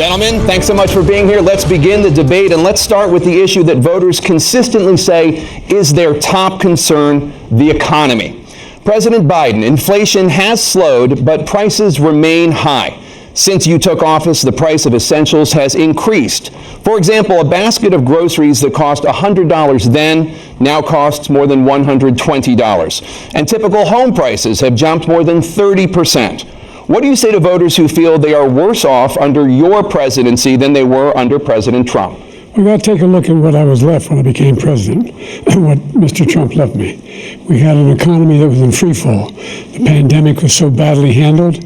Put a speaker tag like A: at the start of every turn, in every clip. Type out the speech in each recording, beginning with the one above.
A: Gentlemen, thanks so much for being here. Let's begin the debate, and let's start with the issue that voters consistently say is their top concern, the economy. President Biden, inflation has slowed, but prices remain high. Since you took office, the price of essentials has increased. For example, a basket of groceries that cost $100 then now costs more than $120. And typical home prices have jumped more than 30%. What do you say to voters who feel they are worse off under your presidency than they were under President Trump?
B: We've got to take a look at what I was left when I became president and what Mr. Trump left me. We had an economy that was in free fall. The pandemic was so badly handled.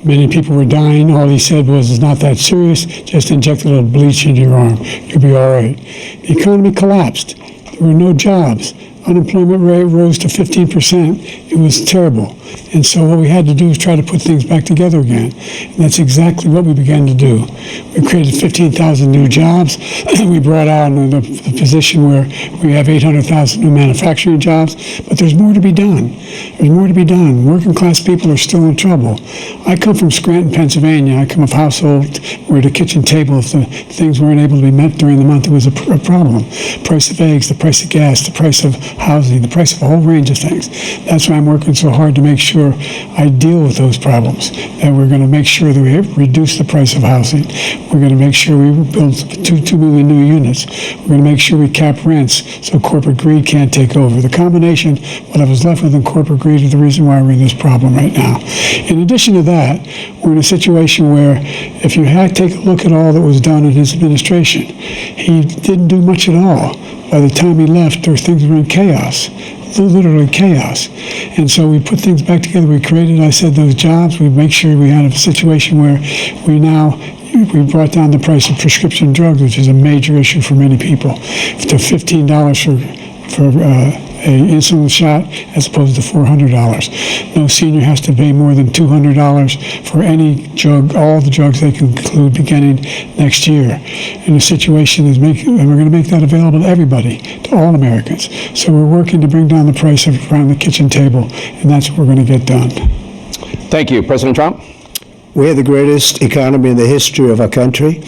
B: Many people were dying. All he said was, it's not that serious. Just inject a little bleach into your arm. You'll be all right. The economy collapsed. There were no jobs. Unemployment rate rose to 15%. It was terrible. And so what we had to do was try to put things back together again. And that's exactly what we began to do. We created 15,000 new jobs. We brought out the position where we have 800,000 new manufacturing jobs. But there's more to be done. There's more to be done. Working class people are still in trouble. I come from Scranton, Pennsylvania. I come of a household where the kitchen table, if the things weren't able to be met during the month, it was a problem. Price of eggs, the price of gas, the price of housing, the price of a whole range of things. That's why I'm working so hard to make sure I deal with those problems. And we're going to make sure that we reduce the price of housing. We're going to make sure we build 2 million new units. We're going to make sure we cap rents so corporate greed can't take over. The combination, what I was left with in corporate greed, is the reason why we're in this problem right now. In addition to that, we're in a situation where if you take a look at all that was done in his administration, he didn't do much at all. By the time he left, things were in chaos, literally chaos. And so we put things back together. We created, I said, those jobs. We make sure we had a situation where we brought down the price of prescription drugs, which is a major issue for many people, to $15 for an insulin shot as opposed to $400. No senior has to pay more than $200 for any drug, all the drugs they can include beginning next year. And the situation is and we're going to make that available to everybody, to all Americans. So we're working to bring down the price around the kitchen table, and that's what we're going to get done.
A: Thank you. President Trump?
C: We have the greatest economy in the history of our country.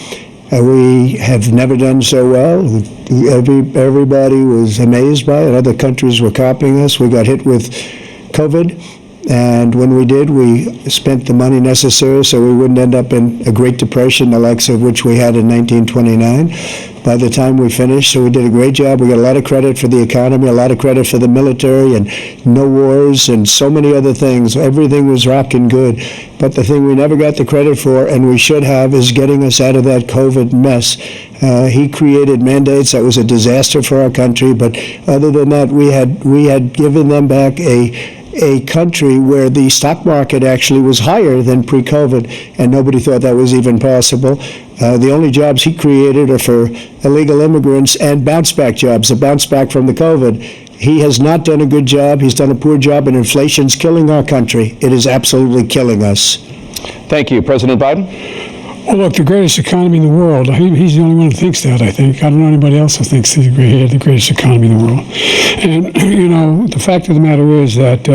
C: We have never done so well. Everybody was amazed by it. Other countries were copying us. We got hit with COVID, and when we did, we spent the money necessary so we wouldn't end up in a Great Depression, the likes of which we had in 1929. By the time we finished, so we did a great job. We got a lot of credit for the economy, a lot of credit for the military, and no wars, and so many other things. Everything was rocking good. But the thing we never got the credit for, and we should have, is getting us out of that COVID mess. He created mandates that was a disaster for our country, but other than that, we had given them back a country where the stock market actually was higher than pre-COVID, and nobody thought that was even possible. The only jobs he created are for illegal immigrants and bounce-back jobs, a bounce-back from the COVID. He has not done a good job. He's done a poor job, and inflation's killing our country. It is absolutely killing us.
A: Thank you. President Biden?
B: Well, look, the greatest economy in the world, he's the only one who thinks that, I think. I don't know anybody else who thinks he had the greatest economy in the world. And, the fact of the matter is that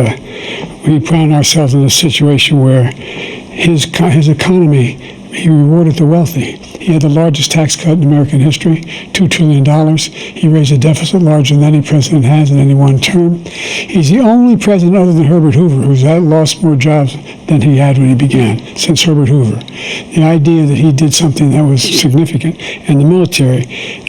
B: we found ourselves in a situation where his economy, he rewarded the wealthy. He had the largest tax cut in American history, $2 trillion. He raised a deficit larger than any president has in any one term. He's the only president other than Herbert Hoover who's lost more jobs than he had when he began, since Herbert Hoover. The idea that he did something that was significant, and the military,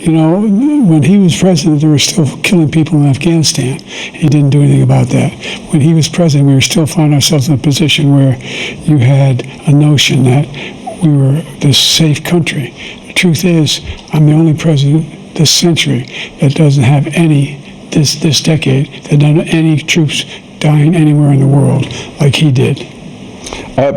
B: when he was president, they were still killing people in Afghanistan. He didn't do anything about that. When he was president, we were still finding ourselves in a position where you had a notion that we were this safe country. The truth is, I'm the only president this century that doesn't have this decade, that doesn't have any troops dying anywhere in the world like he did.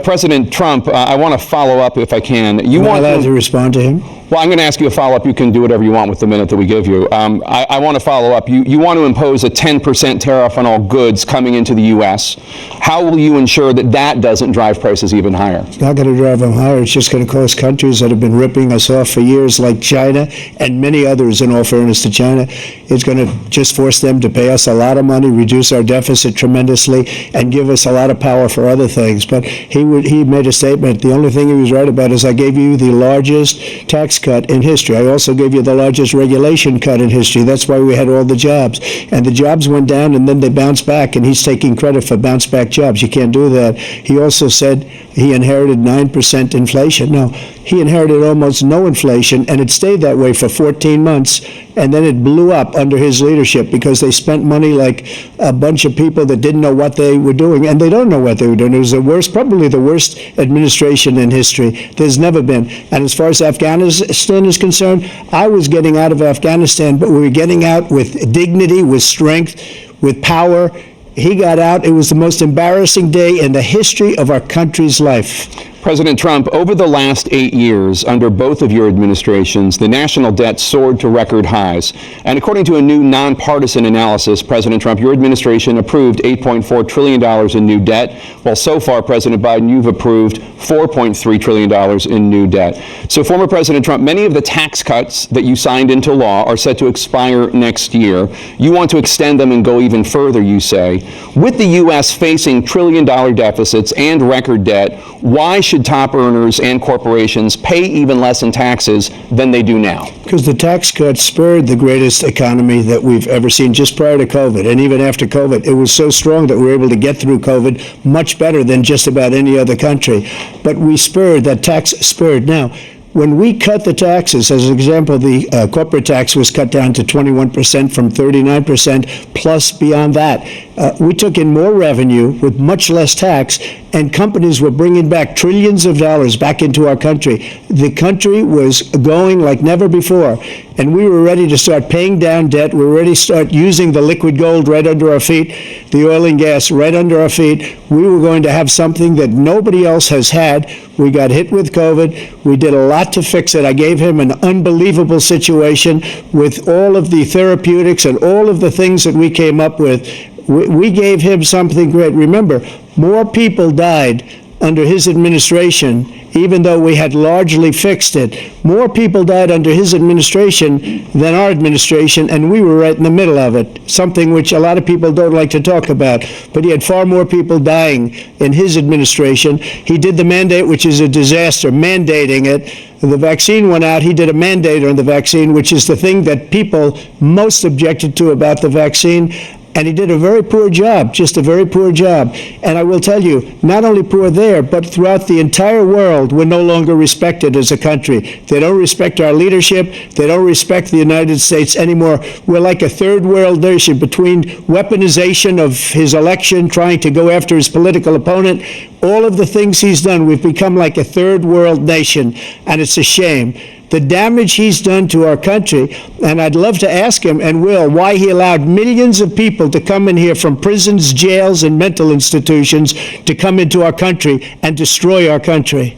A: President Trump, I want to follow up if I can.
C: You want allowed to respond to him?
A: Well, I'm going to ask you a follow-up. You can do whatever you want with the minute that we give you. I want to follow up. You want to impose a 10% tariff on all goods coming into the U.S. How will you ensure that that doesn't drive prices even higher?
C: It's not going to drive them higher. It's just going to cost countries that have been ripping us off for years, like China and many others, in all fairness to China. It's going to just force them to pay us a lot of money, reduce our deficit tremendously, and give us a lot of power for other things. But he made a statement. The only thing he was right about is I gave you the largest tax cut in history. I also gave you the largest regulation cut in history. That's why we had all the jobs. And the jobs went down and then they bounced back, and he's taking credit for bounce back jobs. You can't do that. He also said he inherited 9% inflation. No, he inherited almost no inflation, and it stayed that way for 14 months, and then it blew up under his leadership because they spent money like a bunch of people that didn't know what they were doing, and they don't know what they were doing. It was the worst, probably the worst administration in history. There's never been. And as far as Afghanistan is concerned, I was getting out of Afghanistan, but we were getting out with dignity, with strength, with power. He got out. It was the most embarrassing day in the history of our country's life.
A: President Trump, over the last 8 years, under both of your administrations, the national debt soared to record highs. And according to a new nonpartisan analysis, President Trump, your administration approved $8.4 trillion in new debt, while so far, President Biden, you've approved $4.3 trillion in new debt. So, former President Trump, many of the tax cuts that you signed into law are set to expire next year. You want to extend them and go even further, you say. With the U.S. facing trillion-dollar deficits and record debt, why should top earners and corporations pay even less in taxes than they do now?
C: Because the tax cuts spurred the greatest economy that we've ever seen just prior to COVID. And even after COVID, it was so strong that we were able to get through COVID much better than just about any other country. But we spurred, that tax spurred. Now, when we cut the taxes, as an example, the corporate tax was cut down to 21% from 39%, plus beyond that. We took in more revenue with much less tax, and companies were bringing back trillions of dollars back into our country. The country was going like never before, and we were ready to start paying down debt. We were ready to start using the liquid gold right under our feet, the oil and gas right under our feet. We were going to have something that nobody else has had. We got hit with COVID. We did a lot to fix it. I gave him an unbelievable situation with all of the therapeutics and all of the things that we came up with. We gave him something great. Remember, more people died under his administration, even though we had largely fixed it. More people died under his administration than our administration, and we were right in the middle of it, something which a lot of people don't like to talk about. But he had far more people dying in his administration. He did the mandate, which is a disaster, mandating it. The vaccine went out. He did a mandate on the vaccine, which is the thing that people most objected to about the vaccine. And he did a very poor job, just a very poor job. And I will tell you, not only poor there, but throughout the entire world, we're no longer respected as a country. They don't respect our leadership. They don't respect the United States anymore. We're like a third world nation between weaponization of his election, trying to go after his political opponent, all of the things he's done. We've become like a third world nation, and it's a shame. The damage he's done to our country, and I'd love to ask him, and will, why he allowed millions of people to come in here from prisons, jails, and mental institutions to come into our country and destroy our country.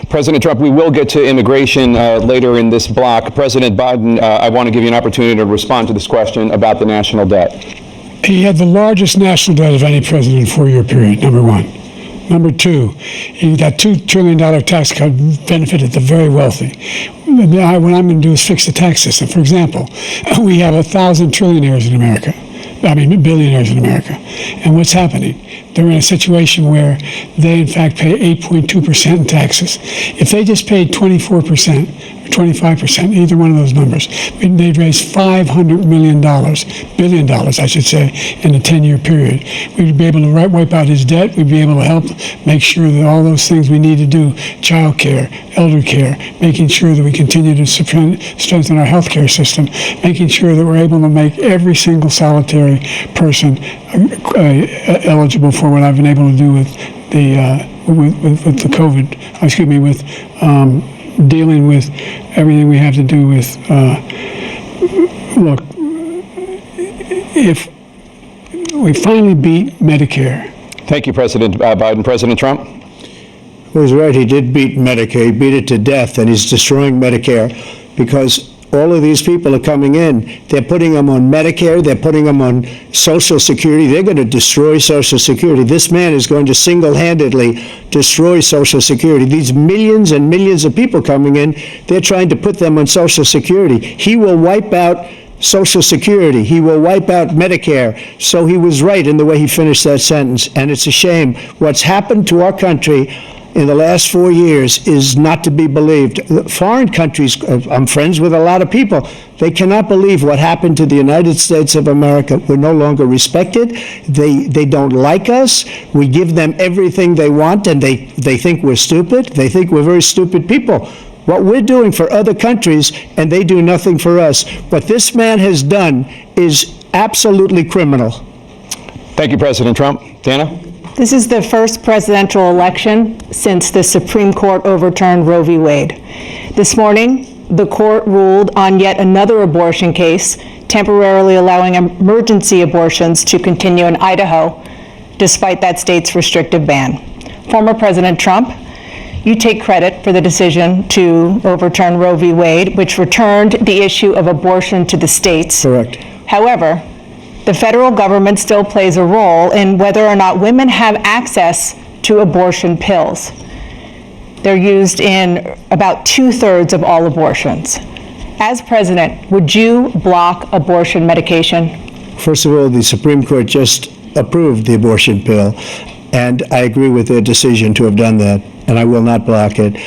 A: President Trump, we will get to immigration later in this block. President Biden, I want to give you an opportunity to respond to this question about the national debt.
B: He had the largest national debt of any president in a 4-year period, number one. Number two, that $2 trillion tax cut benefited the very wealthy. What I'm going to do is fix the tax system. For example, we have 1,000 trillionaires in America. Billionaires in America. And what's happening? They're in a situation where they, in fact, pay 8.2% in taxes. If they just paid 24%, 25%, either one of those numbers, they'd raise $500 billion, I should say, in a 10-year period. We'd be able to wipe out his debt. We'd be able to help make sure that all those things we need to do, child care, elder care, making sure that we continue to strengthen our healthcare system, making sure that we're able to make every single solitary person eligible for what I've been able to do with the COVID, with dealing with everything we have to do with, look, if we finally beat Medicare.
A: Thank you, President Biden. President Trump?
C: Well, he's right. He did beat Medicare. He beat it to death, and he's destroying Medicare. because all of these people are coming in. They're putting them on Medicare. They're putting them on Social Security. They're going to destroy Social Security. This man is going to single-handedly destroy Social Security. These millions and millions of people coming in, they're trying to put them on Social Security. He will wipe out Social Security. He will wipe out Medicare. So he was right in the way he finished that sentence. And it's a shame. What's happened to our country in the last 4 years is not to be believed. Foreign countries, I'm friends with a lot of people, they cannot believe what happened to the United States of America. We're no longer respected. They don't like us. We give them everything they want, and they think we're stupid. They think we're very stupid people. What we're doing for other countries, and they do nothing for us. What this man has done is absolutely criminal.
A: Thank you, President Trump. Dana?
D: This is the first presidential election since the Supreme Court overturned Roe v. Wade. This morning, the court ruled on yet another abortion case, temporarily allowing emergency abortions to continue in Idaho, despite that state's restrictive ban. Former President Trump, you take credit for the decision to overturn Roe v. Wade, which returned the issue of abortion to the states.
C: Correct.
D: However, the federal government still plays a role in whether or not women have access to abortion pills. They're used in about 2/3 of all abortions. As president, would you block abortion medication?
C: First of all, the Supreme Court just approved the abortion pill, and I agree with their decision to have done that, and I will not block it.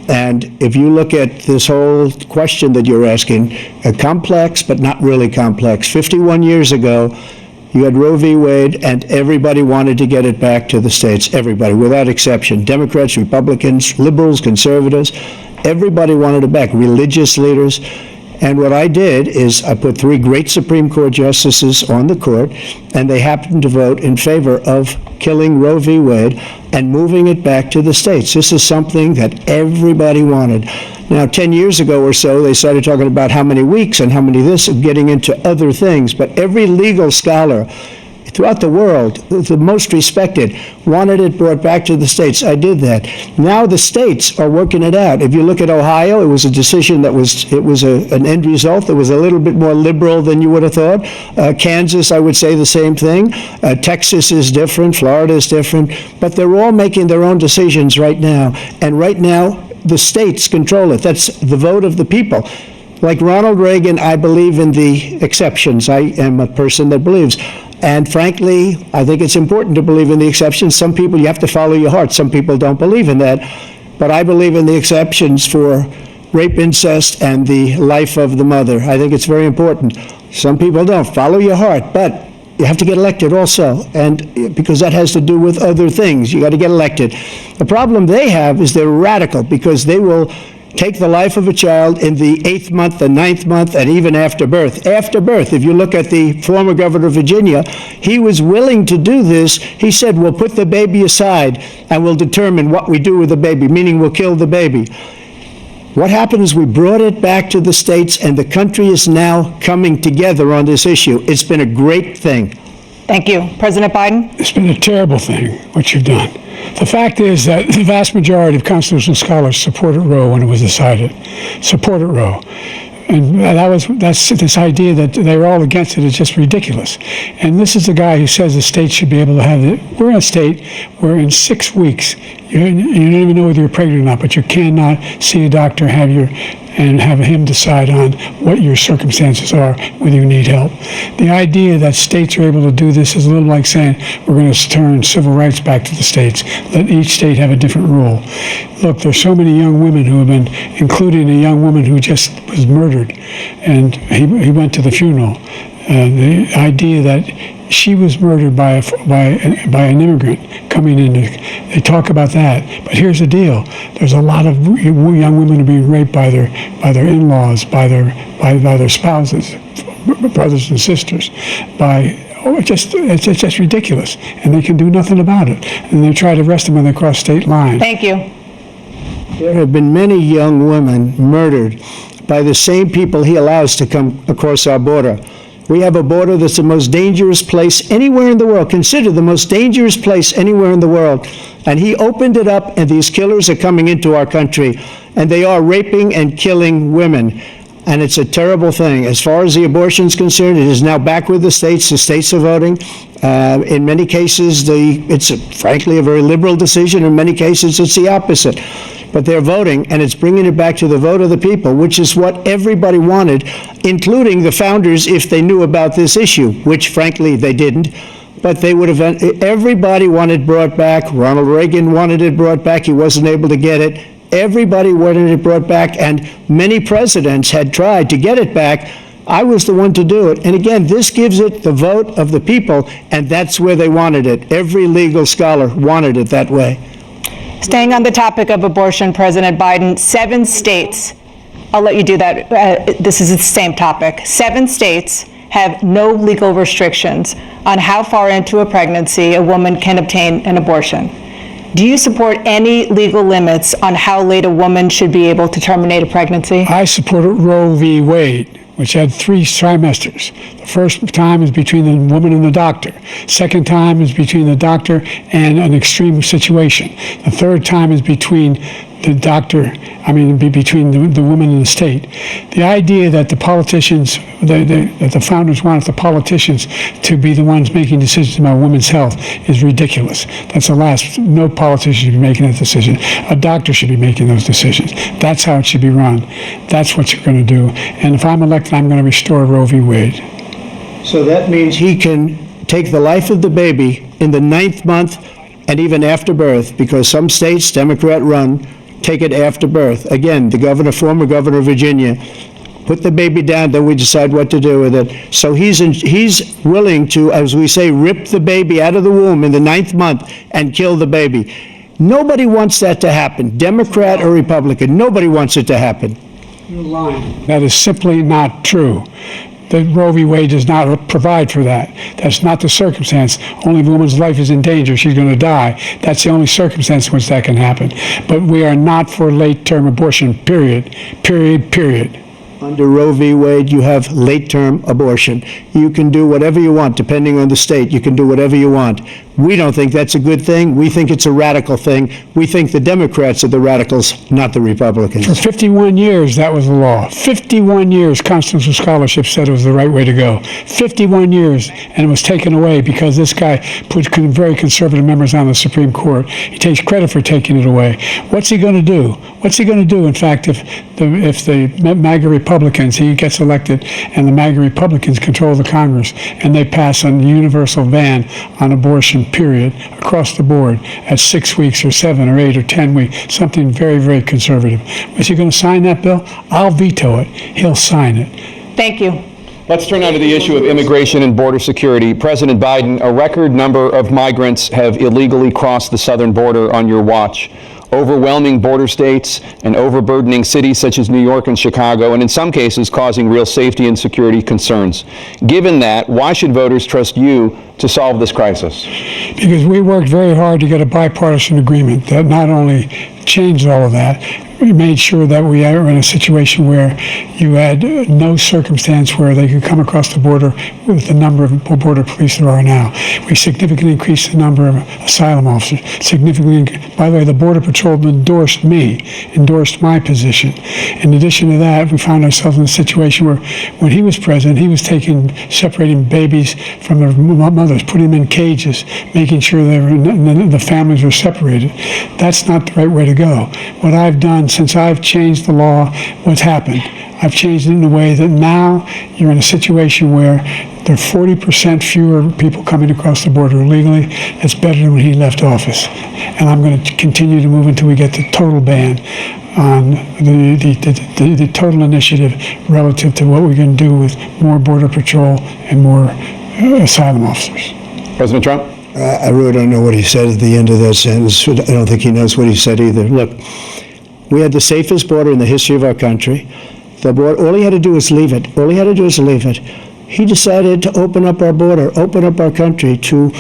C: And if you look at this whole question that you're asking, complex but not really complex. 51 years ago, you had Roe v. Wade, and everybody wanted to get it back to the states. Everybody, without exception. Democrats, Republicans, liberals, conservatives, everybody wanted it back. Religious leaders. And what I did is I put 3 great Supreme Court justices on the court, and they happened to vote in favor of killing Roe v. Wade and moving it back to the states. This is something that everybody wanted. Now, 10 years ago or so, they started talking about how many weeks and how many this, and getting into other things. But every legal scholar throughout the world, the most respected, wanted it brought back to the states. I did that. Now the states are working it out. If you look at Ohio, it was a decision that was an end result that was a little bit more liberal than you would have thought. Kansas, I would say the same thing. Texas is different. Florida is different. But they're all making their own decisions right now. And right now, the states control it. That's the vote of the people. Like Ronald Reagan, I believe in the exceptions. I am a person that believes. And frankly, I think it's important to believe in the exceptions. Some people, you have to follow your heart. Some people don't believe in that. But I believe in the exceptions for rape, incest, and the life of the mother. I think it's very important. Some people don't. Follow your heart. But you have to get elected also, and because that has to do with other things. You got to get elected. The problem they have is they're radical, because they will take the life of a child in the 8th month, the 9th month, and even after birth. After birth, if you look at the former governor of Virginia, he was willing to do this. He said, we'll put the baby aside and we'll determine what we do with the baby, meaning we'll kill the baby. What happened is we brought it back to the states, and the country is now coming together on this issue. It's been a great thing.
D: Thank you. President Biden?
B: It's been a terrible thing, what you've done. The fact is that the vast majority of constitutional scholars supported Roe when it was decided. Supported Roe. And that's this idea that they're all against it is just ridiculous. And this is the guy who says the state should be able to have it. We're in a state where in 6 weeks, you don't even know whether you're pregnant or not, but you cannot see a doctor, and have him decide on what your circumstances are, whether you need help. The idea that states are able to do this is a little like saying we're going to turn civil rights back to the states, let each state have a different rule. Look, there's so many young women who have been, including a young woman who just was murdered, and he went to the funeral. The idea that she was murdered by an immigrant coming in. They talk about that, but here's the deal: there's a lot of young women who are being raped by their in-laws, by their spouses, brothers and sisters. It's just ridiculous, and they can do nothing about it. And they try to arrest them when they cross state lines.
D: Thank you.
C: There have been many young women murdered by the same people he allows to come across our border. We have a border that's the most dangerous place anywhere in the world, considered the most dangerous place anywhere in the world. And he opened it up, and these killers are coming into our country, and they are raping and killing women. and it's a terrible thing. As far as the abortion is concerned, it is now back with the states. The states are voting. In many cases, it's frankly a very liberal decision. In many cases, it's the opposite. But they're voting, and it's bringing it back to the vote of the people, which is what everybody wanted, including the founders if they knew about this issue, which frankly they didn't. But they would have, everybody wanted brought back. Ronald Reagan wanted it brought back. He wasn't able to get it. Everybody wanted it brought back, and many presidents had tried to get it back. I was the one to do it. And again, this gives it the vote of the people, and that's where they wanted it. Every legal scholar wanted it that way.
D: Staying on the topic of abortion, President Biden, 7 states, I'll let you do that. This is the same topic. 7 states have no legal restrictions on how far into a pregnancy a woman can obtain an abortion. Do you support any legal limits on how late a woman should be able to terminate a pregnancy? I
B: support Roe v. Wade, which had 3 trimesters. The first time is between the woman and the doctor. Second time is between the doctor and an extreme situation. The third time is between the doctor, between the woman and the state. The idea that the politicians, that the founders wanted the politicians to be the ones making decisions about women's health is ridiculous. That's the last. No politician should be making that decision. A doctor should be making those decisions. That's how it should be run. That's what you're going to do. And if I'm elected, I'm going to restore Roe v. Wade.
C: So that means he can take the life of the baby in the 9th month and even after birth, because some states, Democrat run, take it after birth. Again, the former governor of Virginia, put the baby down, then we decide what to do with it. So he's willing to, as we say, rip the baby out of the womb in the 9th month and kill the baby. Nobody wants that to happen, Democrat or Republican. Nobody wants it to happen.
B: You're lying. That is simply not true. The Roe v. Wade does not provide for that. That's not the circumstance. Only if a woman's life is in danger, she's going to die. That's the only circumstance in which that can happen. But we are not for late-term abortion, period. Period, period.
C: Under Roe v. Wade, you have late-term abortion. You can do whatever you want, depending on the state. You can do whatever you want. We don't think that's a good thing. We think it's a radical thing. We think the Democrats are the radicals, not the Republicans.
B: For 51 years, that was the law. 51 years, constitutional scholarship said it was the right way to go. 51 years, and it was taken away because this guy put very conservative members on the Supreme Court. He takes credit for taking it away. What's he going to do? What's he going to do, in fact, if the MAGA Republicans, he gets elected, and the MAGA Republicans control the Congress, and they pass a universal ban on abortion, period, across the board at 6 weeks or 7 or 8 or 10 weeks, something very, very conservative. Is he going to sign that bill? I'll veto it. He'll sign it.
D: Thank you.
A: Let's turn now to the issue of immigration and border security. President Biden, a record number of migrants have illegally crossed the southern border on your watch. Overwhelming border states and overburdening cities such as New York and Chicago, and in some cases causing real safety and security concerns. Given that, why should voters trust you to solve this crisis?
B: Because we worked very hard to get a bipartisan agreement that not only changed all of that, we made sure that we are in a situation where you had no circumstance where they could come across the border with the number of border police there are now. We significantly increased the number of asylum officers. By the way, the Border Patrol endorsed my position. In addition to that, we found ourselves in a situation where when he was president, he was separating babies from their mothers, putting them in cages, making sure the families were separated. That's not the right way to go. What I've done since I've changed the law, what's happened? I've changed it in a way that now you're in a situation where there are 40% fewer people coming across the border illegally. That's better than when he left office. And I'm going to continue to move until we get the total ban on the total initiative relative to what we're going to do with more Border Patrol and more asylum officers.
A: President Trump?
C: I really don't know what he said at the end of that sentence. I don't think he knows what he said either. Look, we had the safest border in the history of our country. The border, all he had to do was leave it. All he had to do was leave it. He decided to open up our border, open up our country to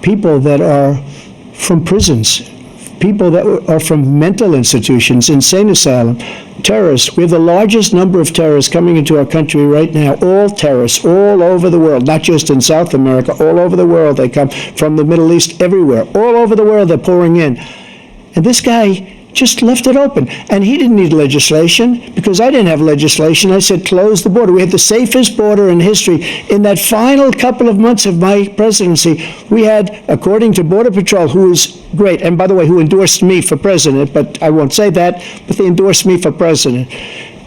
C: people that are from prisons, people that are from mental institutions, insane asylum, terrorists. We have the largest number of terrorists coming into our country right now, all terrorists, all over the world, not just in South America, all over the world. They come from the Middle East, everywhere. All over the world they're pouring in. And this guy just left it open. And he didn't need legislation because I didn't have legislation. I said, close the border. We had the safest border in history. In that final couple of months of my presidency, we had, according to Border Patrol, who is great, and by the way, who endorsed me for president, but I won't say that, but they endorsed me for president.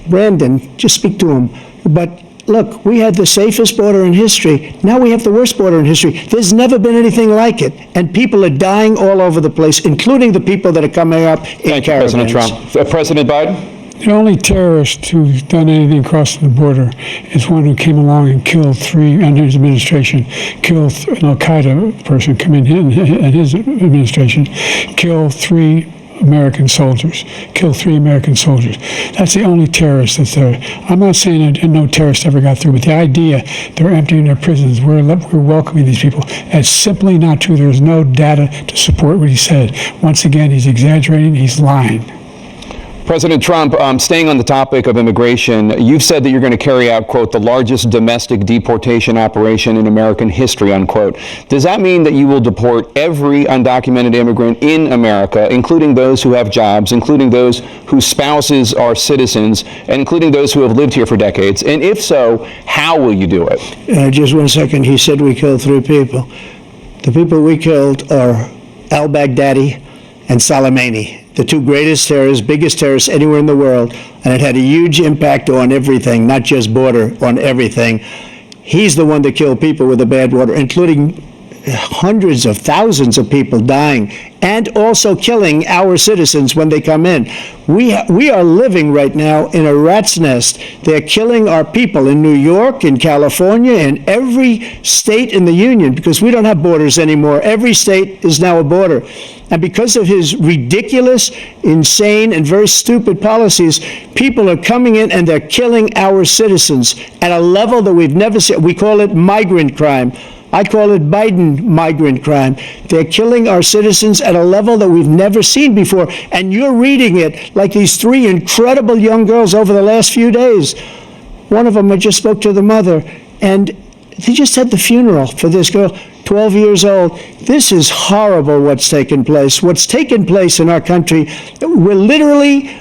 C: Brandon, just speak to him. But look, we had the safest border in history. Now we have the worst border in history. There's never been anything like it. And people are dying all over the place, including the people that are coming up in caravans.
A: Thank you, President Trump. President Biden?
B: The only terrorist who's done anything crossing the border is one who came along and killed three, under his administration, killed an Al-Qaeda person come in his administration, killed three American soldiers, killed 3 American soldiers. That's the only terrorist that's there. I'm not saying that no terrorist ever got through, but the idea they're emptying their prisons, we're welcoming these people, that's simply not true. There's no data to support what he said. Once again, he's exaggerating, he's lying.
A: President Trump, staying on the topic of immigration, you've said that you're going to carry out, quote, the largest domestic deportation operation in American history, unquote. Does that mean that you will deport every undocumented immigrant in America, including those who have jobs, including those whose spouses are citizens, and including those who have lived here for decades? And if so, how will you do it?
C: Just 1 second. He said we killed 3 people. The people we killed are al-Baghdadi and Soleimani, the 2 greatest terrorists, biggest terrorists anywhere in the world, and it had a huge impact on everything, not just border, on everything. He's the one that killed people with the bad water, including hundreds of thousands of people dying, and also killing our citizens when they come in. We are living right now in a rat's nest. They're killing our people in New York, in California, in every state in the union, because we don't have borders anymore. Every state is now a border. And because of his ridiculous, insane, and very stupid policies, people are coming in and they're killing our citizens at a level that we've never seen. We call it migrant crime. I call it Biden migrant crime. They're killing our citizens at a level that we've never seen before. And you're reading it like these 3 incredible young girls over the last few days. One of them, I just spoke to the mother, and they just had the funeral for this girl, 12 years old. This is horrible what's taken place. What's taken place in our country, we're literally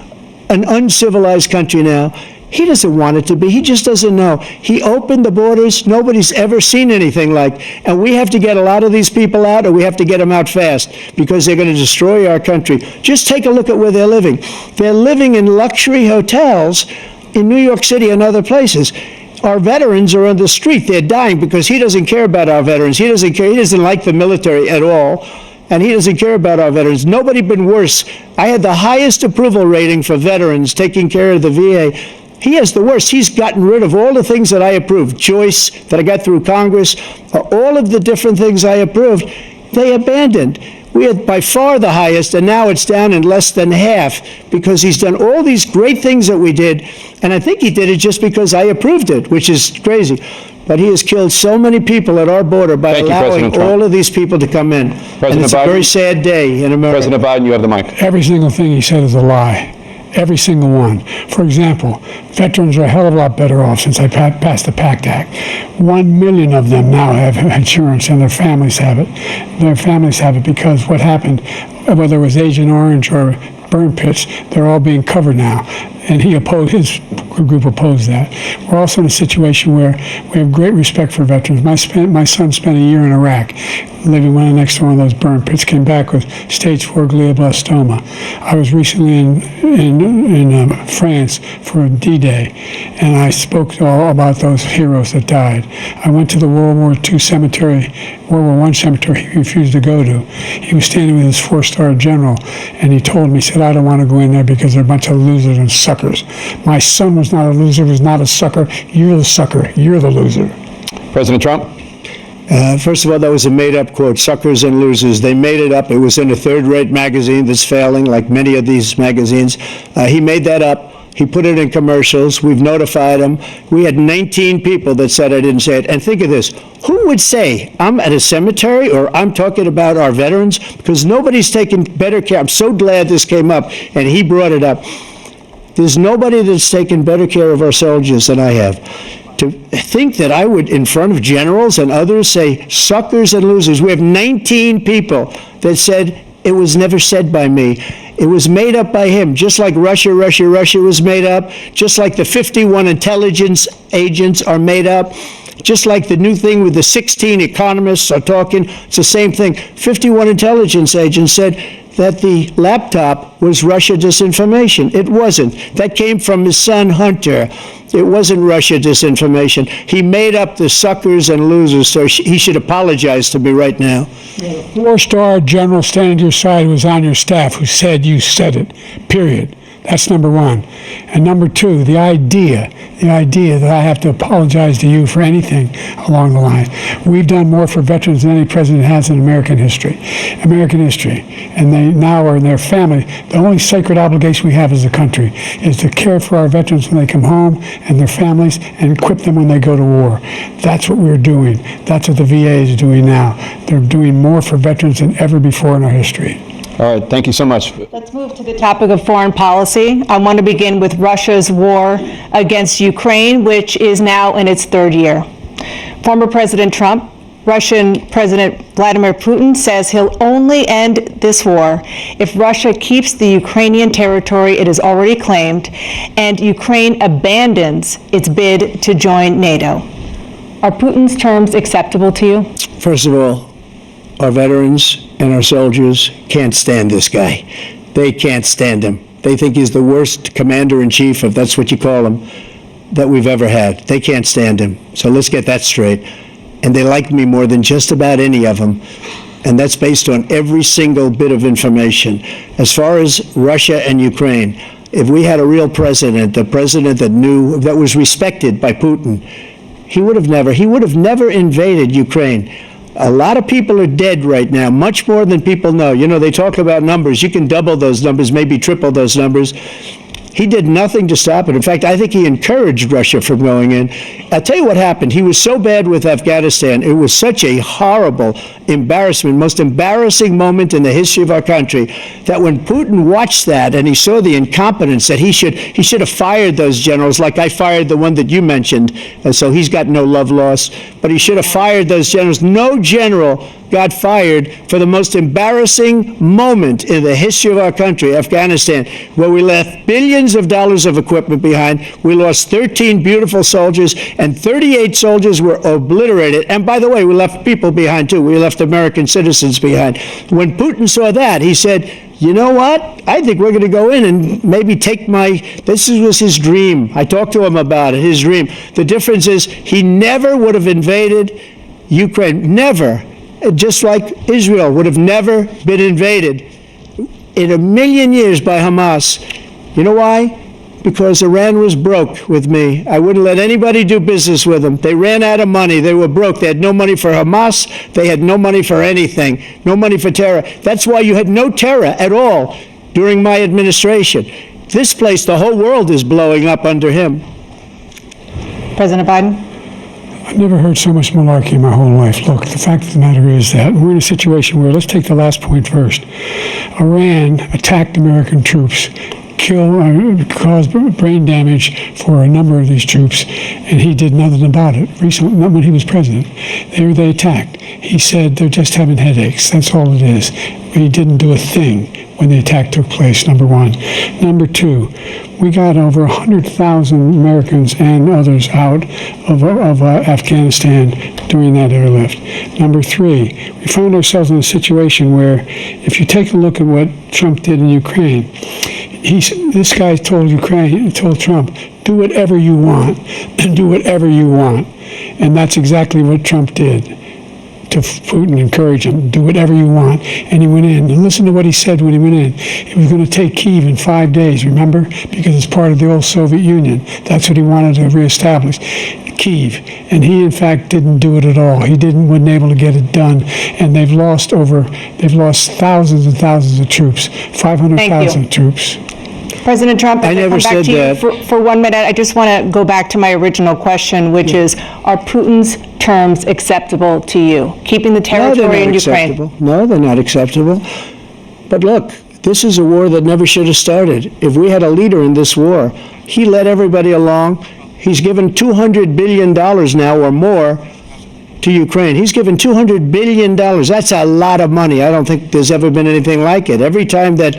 C: an uncivilized country now. He doesn't want it to be. He just doesn't know. He opened the borders. Nobody's ever seen anything like. And we have to get a lot of these people out, or we have to get them out fast, because they're going to destroy our country. Just take a look at where they're living. They're living in luxury hotels in New York City and other places. Our veterans are on the street. They're dying because he doesn't care about our veterans. He doesn't care. He doesn't like the military at all. And he doesn't care about our veterans. Nobody been worse. I had the highest approval rating for veterans taking care of the VA. He has the worst. He's gotten rid of all the things that I approved. Choice that I got through Congress, all of the different things I approved, they abandoned. We had by far the highest, and now it's down in less than half, because he's done all these great things that we did, and I think he did it just because I approved it, which is crazy. But he has killed so many people at our border by allowing all of these people to come in. And it's a very sad day in America.
A: President Biden, you have the mic.
B: Every single thing he said is a lie. Every single one. For example, veterans are a hell of a lot better off since I passed the PACT Act. 1 million of them now have insurance, and their families have it. Their families have it because what happened, whether it was Agent Orange or burn pits, they're all being covered now. And his group opposed that. We're also in a situation where we have great respect for veterans. My son spent a year in Iraq, living next to one of those burn pits, came back with stage 4 glioblastoma. I was recently in France for D-Day, and I spoke all about those heroes that died. I went to the World War I cemetery he refused to go to. He was standing with his 4-star general, and he told me, he said, I don't want to go in there because they're a bunch of losers and suckers. My son was not a loser, was not a sucker. You're the sucker. You're the loser.
A: President Trump?
C: First of all, that was a made-up quote, suckers and losers. They made it up. It was in a third-rate magazine that's failing, like many of these magazines. He made that up. He put it in commercials. We've notified him. We had 19 people that said I didn't say it. And think of this. Who would say I'm at a cemetery or I'm talking about our veterans? Because nobody's taken better care. I'm so glad this came up, and he brought it up. There's nobody that's taken better care of our soldiers than I have. To think that I would, in front of generals and others, say suckers and losers. We have 19 people that said it was never said by me. It was made up by him, just like Russia was made up, just like the 51 intelligence agents are made up, just like the new thing with the 16 economists are talking. It's the same thing. 51 intelligence agents said that the laptop was Russia disinformation. It wasn't. That came from his son, Hunter. It wasn't Russia disinformation. He made up the suckers and losers, so he should apologize to me right now.
B: Four-star general standing to your side was on your staff who said you said it, period. That's number one. And number two, the idea that I have to apologize to you for anything along the lines. We've done more for veterans than any president has in American history. And they now are in their family. The only sacred obligation we have as a country is to care for our veterans when they come home and their families and equip them when they go to war. That's what we're doing. That's what the VA is doing now. They're doing more for veterans than ever before in our history.
A: All right, thank you so much.
D: Let's move to the topic of foreign policy. I want to begin with Russia's war against Ukraine, which is now in its third year. Former President Trump, Russian President Vladimir Putin says he'll only end this war if Russia keeps the Ukrainian territory it has already claimed and Ukraine abandons its bid to join NATO. Are Putin's terms acceptable to you?
C: First of all, our veterans and our soldiers can't stand this guy. They can't stand him. They think he's the worst commander-in-chief, if that's what you call him, that we've ever had. They can't stand him. So let's get that straight. And they like me more than just about any of them. And that's based on every single bit of information. As far as Russia and Ukraine, if we had a real president, the president that knew, that was respected by Putin, he would have never invaded Ukraine. A lot of people are dead right now, much more than people know. You know, they talk about numbers. You can double those numbers, maybe triple those numbers. He did nothing to stop it. In fact, I think he encouraged Russia from going in. I'll tell you what happened. He was so bad with Afghanistan. It was such a horrible embarrassment, most embarrassing moment in the history of our country, that when Putin watched that and he saw the incompetence, that he should have fired those generals, like I fired the one that you mentioned. And so he's got no love lost. But he should have fired those generals. No general got fired for the most embarrassing moment in the history of our country, Afghanistan, where we left billions of dollars of equipment behind. We lost 13 beautiful soldiers, and 38 soldiers were obliterated. And by the way, we left people behind too. We left American citizens behind. When Putin saw that, he said, you know what? I think we're going to go in and maybe take this was his dream. I talked to him about it, his dream. The difference is he never would have invaded Ukraine, never. Just like Israel would have never been invaded in a million years by Hamas. You know why? Because Iran was broke with me. I wouldn't let anybody do business with them. They ran out of money. They were broke. They had no money for Hamas. They had no money for anything. No money for terror. That's why you had no terror at all during my administration. This place, the whole world is blowing up under him.
D: President Biden?
B: I've never heard so much malarkey in my whole life. Look, the fact of the matter is that we're in a situation where, let's take the last point first. Iran attacked American troops, caused brain damage for a number of these troops, and he did nothing about it. Recently, not when he was president, they attacked. He said they're just having headaches. That's all it is. But he didn't do a thing when the attack took place, number one. Number two, we got over 100,000 Americans and others out of Afghanistan during that airlift. Number three, we found ourselves in a situation where, if you take a look at what Trump did in Ukraine, this guy told Trump, do whatever you want, do whatever you want. And that's exactly what Trump did to Putin, encourage him, do whatever you want. And he went in. And listen to what he said when he went in. He was going to take Kyiv in 5 days, remember? Because it's part of the old Soviet Union. That's what he wanted to reestablish, Kyiv. And he, in fact, didn't do it at all. He wasn't able to get it done. And they've lost thousands and thousands of troops, 500,000 troops.
D: President Trump,
C: I never said that.
D: For 1 minute, I just want to go back to my original question, which is, are Putin's terms acceptable to you? Keeping the territory in Ukraine?
C: No, they're not acceptable. But look, this is a war that never should have started. If we had a leader in this war, he led everybody along. He's given $200 billion now or more to Ukraine. He's given $200 billion. That's a lot of money. I don't think there's ever been anything like it. Every time that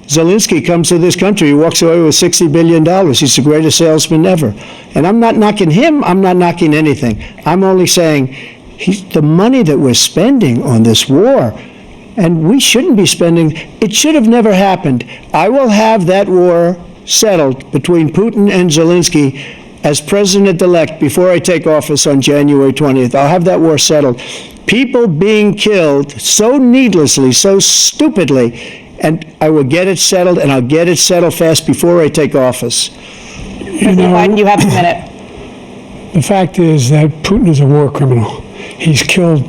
C: Zelensky comes to this country, he walks away with $60 billion. He's the greatest salesman ever. And I'm not knocking him, I'm not knocking anything. I'm only saying the money that we're spending on this war, and we shouldn't be spending, it should have never happened. I will have that war settled between Putin and Zelensky as president-elect before I take office on January 20th. I'll have that war settled. People being killed so needlessly, so stupidly, and I will get it settled, and I'll get it settled fast before I take office.
D: President Biden, you have a minute.
B: The fact is that Putin is a war criminal. He's killed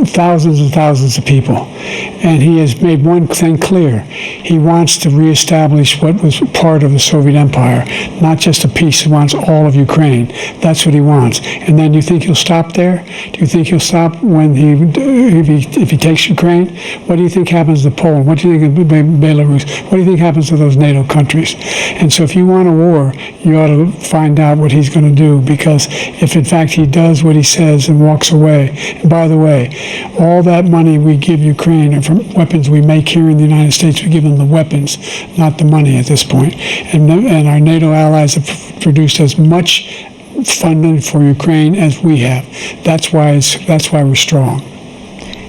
B: thousands and thousands of people. And he has made one thing clear. He wants to reestablish what was part of the Soviet Empire, not just a piece. He wants all of Ukraine. That's what he wants. And then you think he'll stop there? Do you think he'll stop when if he takes Ukraine? What do you think happens to Poland? What do you think of Belarus? What do you think happens to those NATO countries? And so if you want a war, you ought to find out what he's going to do, because if in fact he does what he says and walks away, and by the way, all that money we give Ukraine are from weapons we make here in the United States. We give them the weapons, not the money at this point. And our NATO allies have produced as much funding for Ukraine as we have. That's why we're strong.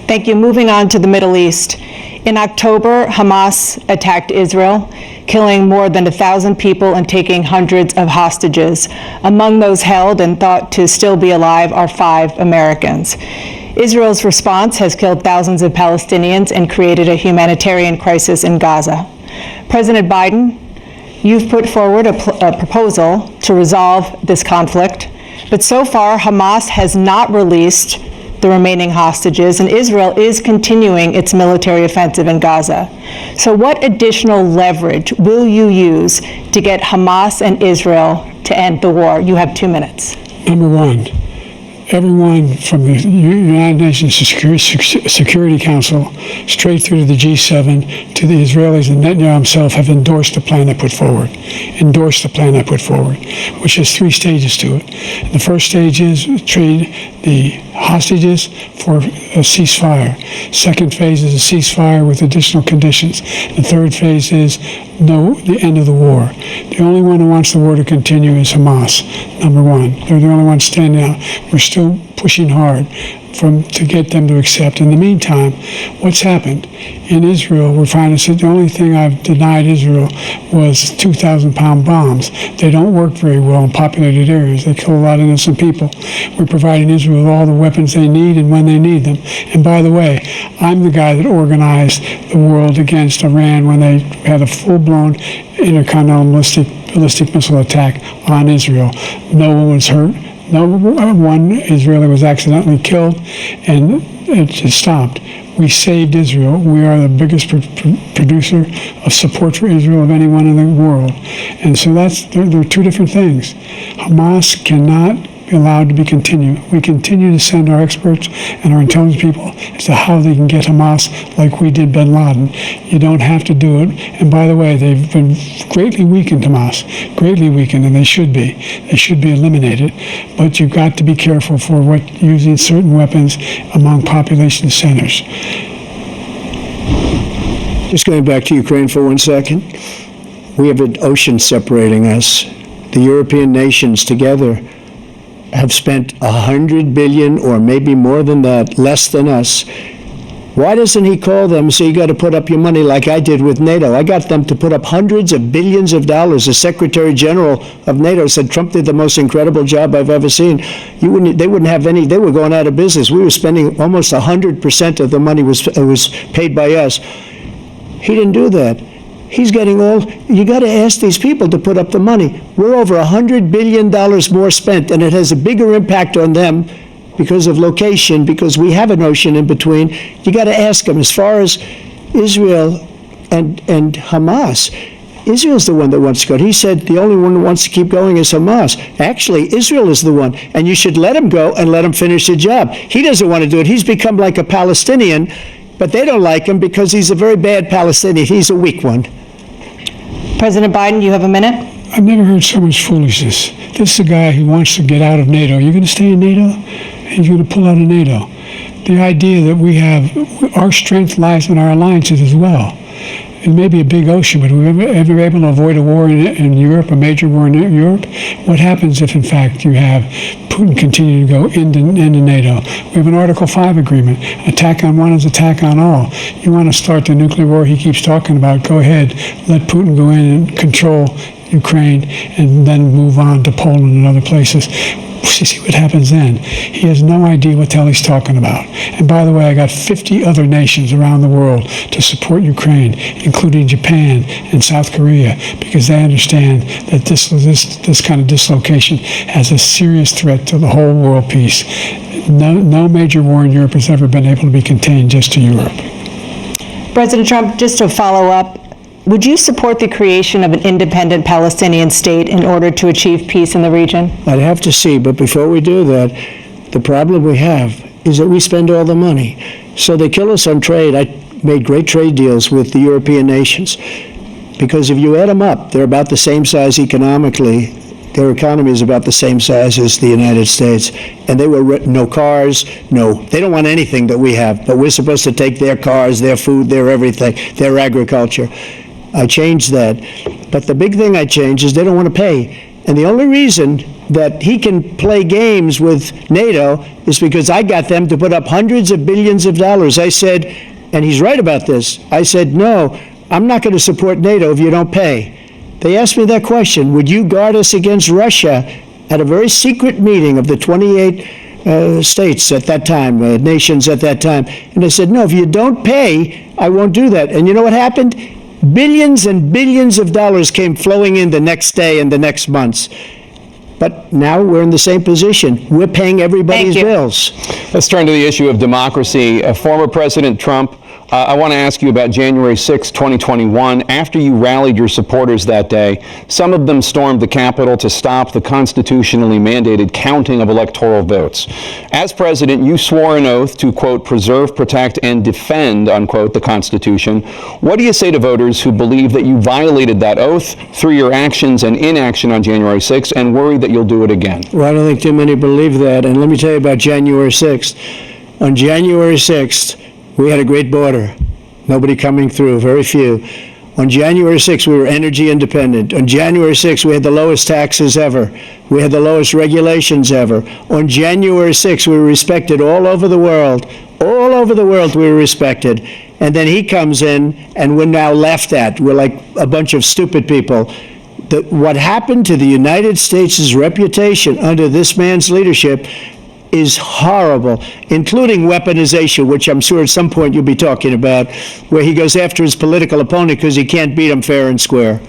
D: Thank you. Moving on to the Middle East. In October, Hamas attacked Israel, killing more than 1,000 people and taking hundreds of hostages. Among those held and thought to still be alive are 5 Americans. Israel's response has killed thousands of Palestinians and created a humanitarian crisis in Gaza. President Biden, you've put forward a proposal to resolve this conflict, but so far Hamas has not released the remaining hostages, and Israel is continuing its military offensive in Gaza. So what additional leverage will you use to get Hamas and Israel to end the war? You have 2 minutes.
B: Number one, everyone from the United Nations Security Council straight through to the G7 to the Israelis and Netanyahu himself have endorsed the plan I put forward, which has 3 stages to it. The first stage is trade the hostages for a ceasefire. Second phase is a ceasefire with additional conditions. The third phase is the end of the war. The only one who wants the war to continue is Hamas, number one. They're the only ones standing out. We're still pushing hard to get them to accept. In the meantime, what's happened? In Israel, we're finding the only thing I've denied Israel was 2,000-pound bombs. They don't work very well in populated areas. They kill a lot of innocent people. We're providing Israel with all the weapons they need and when they need them. And by the way, I'm the guy that organized the world against Iran when they had a full-blown intercontinental ballistic missile attack on Israel. No one was hurt. No one Israeli was accidentally killed, and it just stopped. We saved Israel. We are the biggest producer of support for Israel of anyone in the world. And so there are 2 different things. Hamas cannot be allowed to be continued. We continue to send our experts and our intelligence people as to how they can get Hamas like we did bin Laden. You don't have to do it. And by the way, they've been greatly weakened, Hamas, greatly weakened, and they should be. They should be eliminated. But you've got to be careful for using certain weapons among population centers.
C: Just going back to Ukraine for 1 second. We have an ocean separating us. The European nations together have spent $100 billion, or maybe more than that, less than us. Why doesn't he call them and say, you got to put up your money like I did with NATO? I got them to put up hundreds of billions of dollars. The Secretary General of NATO said Trump did the most incredible job I've ever seen. They wouldn't have any, they were going out of business. We were spending almost 100% of the money was paid by us. He didn't do that. He's getting all, you got to ask these people to put up the money. We're over $100 billion more spent, and it has a bigger impact on them because of location, because we have an ocean in between. You got to ask them. As far as Israel and Hamas, Israel's the one that wants to go. He said the only one who wants to keep going is Hamas. Actually, Israel is the one, and you should let him go and let him finish the job. He doesn't want to do it. He's become like a Palestinian, but they don't like him because he's a very bad Palestinian. He's a weak one.
D: President Biden, you have a minute.
B: I've never heard so much foolishness. This is a guy who wants to get out of NATO. You're going to stay in NATO? He's going to pull out of NATO. The idea that our strength lies in our alliances as well. It may be a big ocean, but were we ever able to avoid a war in Europe, a major war in Europe? What happens if, in fact, you have Putin continue to go into NATO? We have an Article 5 agreement. Attack on one is attack on all. You want to start the nuclear war he keeps talking about, go ahead. Let Putin go in and control Ukraine and then move on to Poland and other places. See what happens then. He has no idea what the hell he's talking about. And by the way, I got 50 other nations around the world to support Ukraine, including Japan and South Korea, because they understand that this kind of dislocation has a serious threat to the whole world peace. No major war in Europe has ever been able to be contained just to Europe.
D: President Trump, just to follow up, would you support the creation of an independent Palestinian state in order to achieve peace in the region?
C: I'd have to see, but before we do that, the problem we have is that we spend all the money. So they kill us on trade. I made great trade deals with the European nations, because if you add them up, they're about the same size economically. Their economy is about the same size as the United States. And they were no cars, they don't want anything that we have, but we're supposed to take their cars, their food, their everything, their agriculture. I changed that. But the big thing I changed is they don't want to pay. And the only reason that he can play games with NATO is because I got them to put up hundreds of billions of dollars. I said, and he's right about this, I said, no, I'm not going to support NATO if you don't pay. They asked me that question, would you guard us against Russia, at a very secret meeting of the 28 states at that time, nations at that time. And I said, no, if you don't pay, I won't do that. And you know what happened? Billions and billions of dollars came flowing in the next day and the next months. But now we're in the same position. We're paying everybody's bills.
A: Let's turn to the issue of democracy. Former President Trump, I want to ask you about January 6, 2021. After you rallied your supporters that day, some of them stormed the Capitol to stop the constitutionally mandated counting of electoral votes. As president, you swore an oath to, quote, preserve, protect, and defend, unquote, the Constitution. What do you say to voters who believe that you violated that oath through your actions and inaction on January 6th and worry that you'll do it again?
C: Well, I don't think too many believe that. And let me tell you about January 6th. On January 6th, we had a great border. Nobody coming through, very few. On January 6th, we were energy independent. On January 6th, we had the lowest taxes ever. We had the lowest regulations ever. On January 6th, we were respected all over the world. All over the world, we were respected. And then he comes in, and we're now laughed at. We're like a bunch of stupid people. What happened to the United States' reputation under this man's leadership is horrible, including weaponization, which I'm sure at some point you'll be talking about, where he goes after his political opponent because he can't beat him fair and square.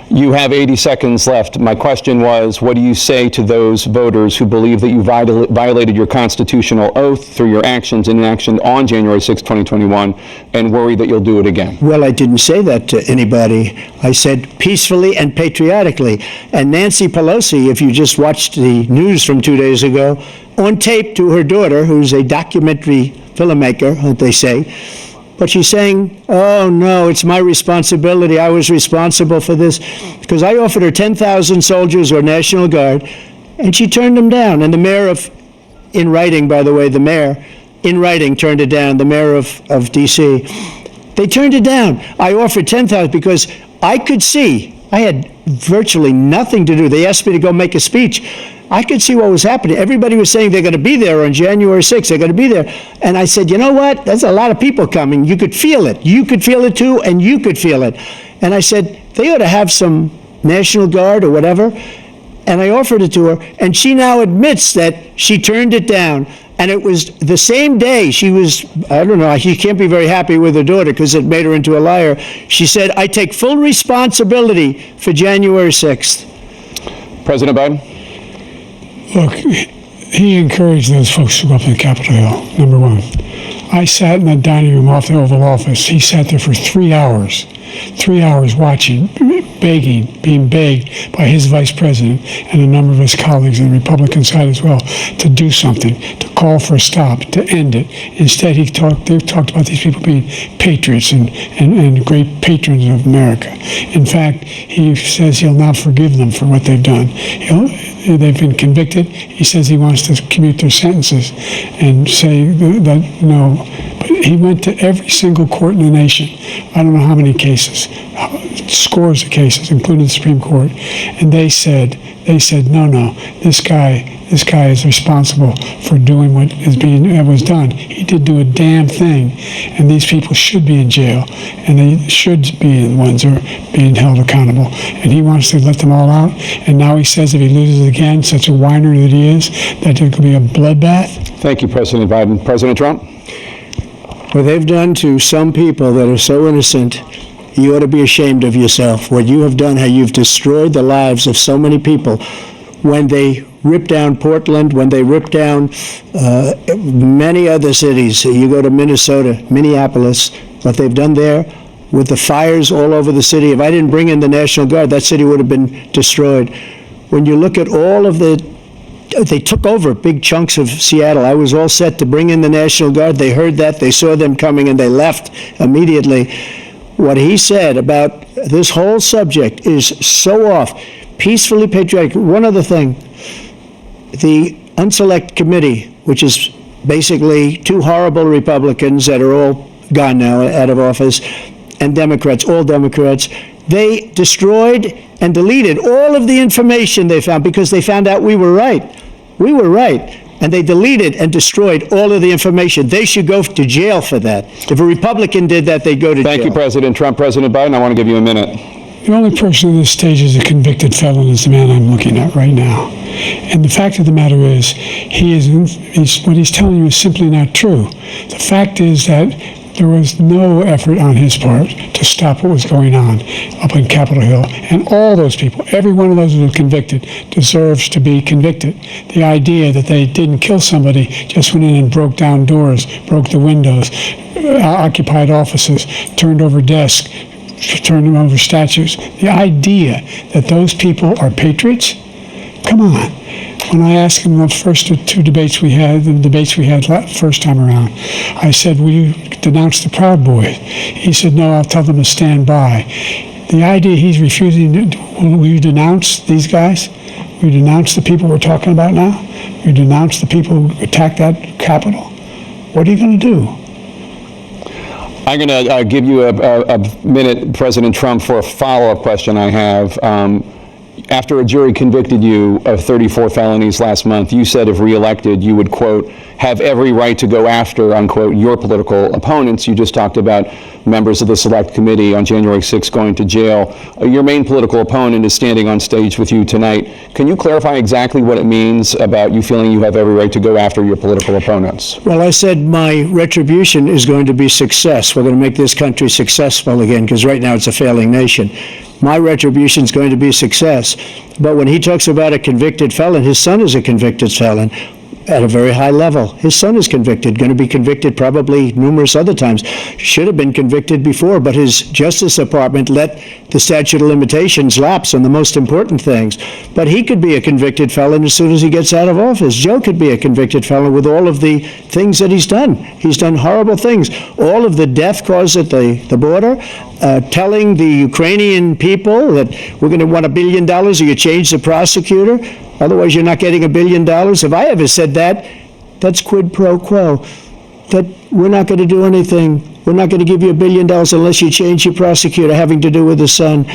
A: You have 80 seconds left. My question was, what do you say to those voters who believe that you violated your constitutional oath through your actions and inaction on January 6, 2021, and worry that you'll do it again?
C: Well, I didn't say that to anybody. I said peacefully and patriotically. And Nancy Pelosi, if you just watched the news from 2 days ago, on tape to her daughter, who's a documentary filmmaker, they say, but she's saying, oh, no, it's my responsibility. I was responsible for this. Because I offered her 10,000 soldiers or National Guard, and she turned them down. And the mayor in writing, by the way, the mayor, in writing, turned it down, the mayor of D.C. They turned it down. I offered 10,000 because I could see, I had virtually nothing to do. They asked me to go make a speech. I could see what was happening. Everybody was saying they're going to be there on January 6th. They're going to be there. And I said, you know what? There's a lot of people coming. You could feel it. You could feel it too, and you could feel it. And I said, they ought to have some National Guard or whatever. And I offered it to her. And she now admits that she turned it down. And it was the same day she was, I don't know, she can't be very happy with her daughter because it made her into a liar. She said, I take full responsibility for January 6th.
A: President Biden?
B: Look, he encouraged those folks to go up to the Capitol Hill, number one. I sat in the dining room off the Oval Office. He sat there for 3 hours watching, begging, being begged by his vice president and a number of his colleagues on the Republican side as well to do something, to call for a stop, to end it. Instead, they talked about these people being patriots and great patrons of America. In fact, he says he'll not forgive them for what they've done. They've been convicted. He says he wants to commute their sentences and say that no. But he went to every single court in the nation. I don't know how many cases, scores of cases, including the Supreme Court, and they said, no, this guy is responsible for doing what was done. He did do a damn thing, and these people should be in jail, and they should be the ones who are being held accountable. And he wants to let them all out, and now he says if he loses again, such a whiner that he is, that there could be a bloodbath.
A: Thank you, President Biden. President Trump?
C: What they've done to some people that are so innocent, you ought to be ashamed of yourself. What you have done, how you've destroyed the lives of so many people. When they ripped down Portland, when they ripped down many other cities, you go to Minnesota, Minneapolis, what they've done there with the fires all over the city. If I didn't bring in the National Guard, that city would have been destroyed. When you look at all of they took over big chunks of Seattle. I was all set to bring in the National Guard. They heard that, they saw them coming, and they left immediately. What he said about this whole subject is so off. Peacefully patriotic. One other thing, the Unselect Committee, which is basically two horrible Republicans that are all gone now, out of office, and Democrats, all Democrats, they destroyed and deleted all of the information they found because they found out we were right. We were right. And they deleted and destroyed all of the information. They should go to jail for that. If a Republican did that, they'd go to jail.
A: Thank you, President Trump. President Biden, I want to give you a minute.
B: The only person on this stage is a convicted felon is the man I'm looking at right now. And the fact of the matter is, what he's telling you is simply not true. The fact is that there was no effort on his part to stop what was going on up in Capitol Hill. And all those people, every one of those who were convicted, deserves to be convicted. The idea that they didn't kill somebody, just went in and broke down doors, broke the windows, occupied offices, turned over desks, turned over statues. The idea that those people are patriots? Come on. When I asked him the first two debates we had, first time around, I said, will you denounce the Proud Boys? He said, no, I'll tell them to stand by. The idea he's refusing, will you denounce these guys? Will you denounce the people we're talking about now? Will you denounce the people who attacked that Capitol? What are you going to do?
A: I'm going to give you a minute, President Trump, for a follow-up question I have. After a jury convicted you of 34 felonies last month, you said if reelected, you would, quote, have every right to go after, unquote, your political opponents. You just talked about members of the Select Committee on January 6th going to jail. Your main political opponent is standing on stage with you tonight. Can you clarify exactly what it means about you feeling you have every right to go after your political opponents? Well,
C: I said my retribution is going to be success. We're going to make this country successful again, because right now it's a failing nation. My retribution is going to be success. But when he talks about a convicted felon, his son is a convicted felon at a very high level. His son is convicted, going to be convicted probably numerous other times. Should have been convicted before, but his Justice Department let the statute of limitations lapse on the most important things. But he could be a convicted felon as soon as he gets out of office. Joe could be a convicted felon with all of the things that he's done. He's done horrible things. All of the death caused at the border, telling the Ukrainian people that we're going to want $1 billion or you change the prosecutor. Otherwise, you're not getting $1 billion. If I ever said that, that's quid pro quo. That we're not going to do anything. We're not going to give you $1 billion unless you change your prosecutor having to do with his son.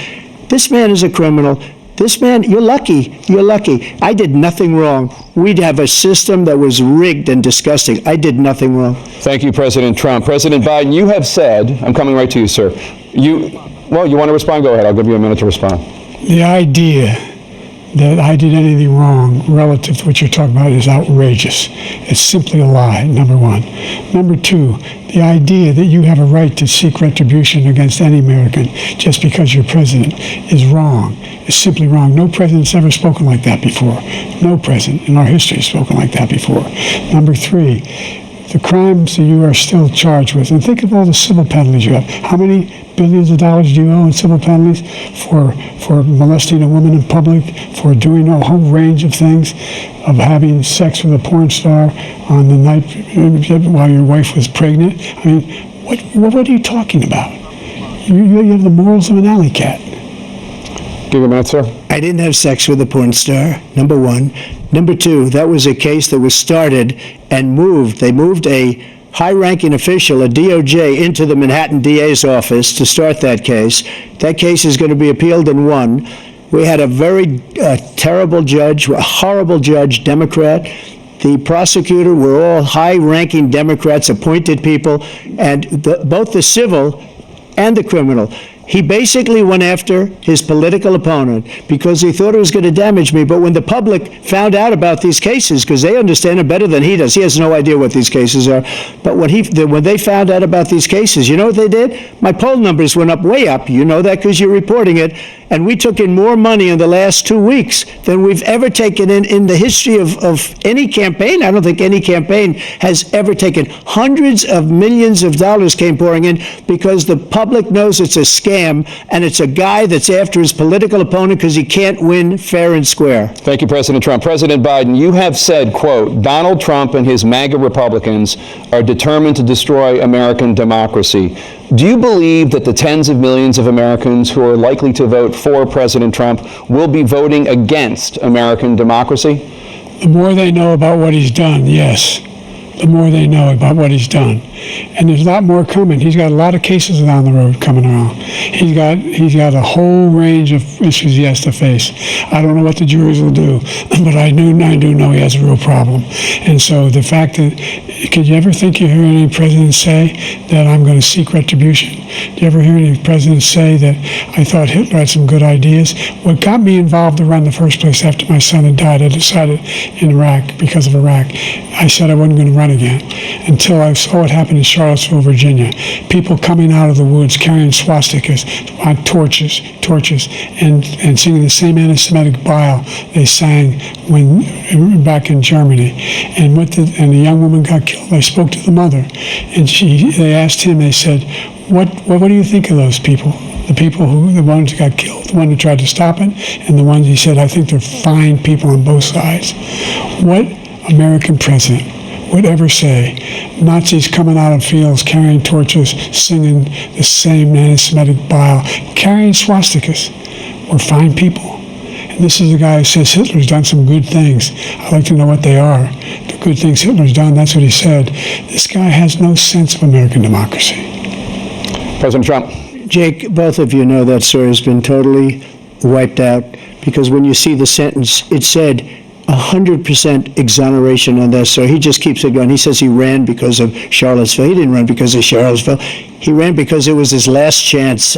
C: This man is a criminal. This man, you're lucky. You're lucky. I did nothing wrong. We'd have a system that was rigged and disgusting. I did nothing wrong.
A: Thank you, President Trump. President Biden, you have said, I'm coming right to you, sir. You want to respond? Go ahead. I'll give you a minute to respond.
B: The idea that I did anything wrong relative to what you're talking about is outrageous. It's simply a lie, number one. Number two, the idea that you have a right to seek retribution against any American just because you're president is wrong. It's simply wrong. No president's ever spoken like that before. No president in our history has spoken like that before. Number three, the crimes that you are still charged with, and think of all the civil penalties you have. How many billions of dollars do you owe in civil penalties for molesting a woman in public, for doing a whole range of things, of having sex with a porn star on the night while your wife was pregnant? I mean, what are you talking about? You have the morals of an alley cat.
A: Give a minute, sir.
C: I didn't have sex with a porn star, number one. Number two, that was a case that was started and moved. They moved a high-ranking official, a DOJ, into the Manhattan DA's office to start that case. That case is going to be appealed and won. We had a very terrible judge, a horrible judge, Democrat. The prosecutor were all high-ranking Democrats, appointed people, and both the civil and the criminal. He basically went after his political opponent because he thought it was going to damage me. But when the public found out about these cases, because they understand it better than he does, he has no idea what these cases are. But when they found out about these cases, you know what they did? My poll numbers went up, way up. You know that because you're reporting it. And we took in more money in the last 2 weeks than we've ever taken in the history of any campaign. I don't think any campaign has ever taken. Hundreds of millions of dollars came pouring in because the public knows it's a scam, and it's a guy that's after his political opponent because he can't win fair and square.
A: Thank you, President Trump. President Biden, you have said, quote, Donald Trump and his MAGA Republicans are determined to destroy American democracy. Do you believe that the tens of millions of Americans who are likely to vote for President Trump will be voting against American democracy?
B: The more they know about what he's done, yes. The more they know about what he's done. And there's a lot more coming. He's got a lot of cases down the road coming around. He's got a whole range of issues he has to face. I don't know what the juries will do, but I do know he has a real problem. And so the fact that, could you ever think you hear any president say that I'm going to seek retribution? Do you ever hear any president say that I thought Hitler had some good ideas? What got me involved to run in the first place after my son had died, I decided in Iraq, because of Iraq, I said I wasn't going to run again until I saw what happened in Charlottesville, Virginia. People coming out of the woods carrying swastikas on torches, and singing the same anti-Semitic bile they sang when back in Germany. And the young woman got killed. I spoke to the mother, and they asked him. They said, "What do you think of those people? The ones who got killed, the one who tried to stop it, and the ones," he said, "I think they're fine people on both sides." What American president would ever say Nazis coming out of fields carrying torches, singing the same anti-Semitic bile, carrying swastikas were fine people? And this is a guy who says Hitler's done some good things. I'd like to know what they are. The good things Hitler's done, that's what he said. This guy has no sense of American democracy.
A: President Trump.
C: Jake, both of you know that story has been totally wiped out because when you see the sentence, it said 100% exoneration on that story. He just keeps it going. He says he ran because of Charlottesville. He didn't run because of Charlottesville. He ran because it was his last chance.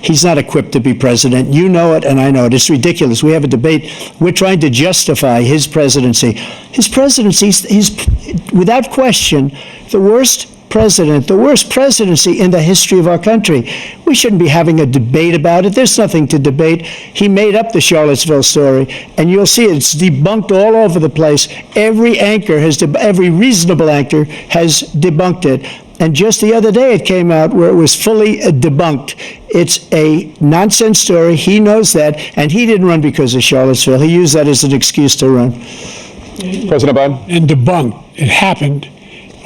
C: He's not equipped to be president. You know it, and I know it. It's ridiculous. We have a debate. We're trying to justify his presidency. His presidency, he's without question the worst president, the worst presidency in the history of our country. We shouldn't be having a debate about it. There's nothing to debate. He made up the Charlottesville story, and you'll see it's debunked all over the place. Every reasonable anchor has debunked it. And just the other day it came out where it was fully debunked. It's a nonsense story. He knows that, and he didn't run because of Charlottesville. He used that as an excuse to run.
A: President Biden.
B: And debunked. It happened.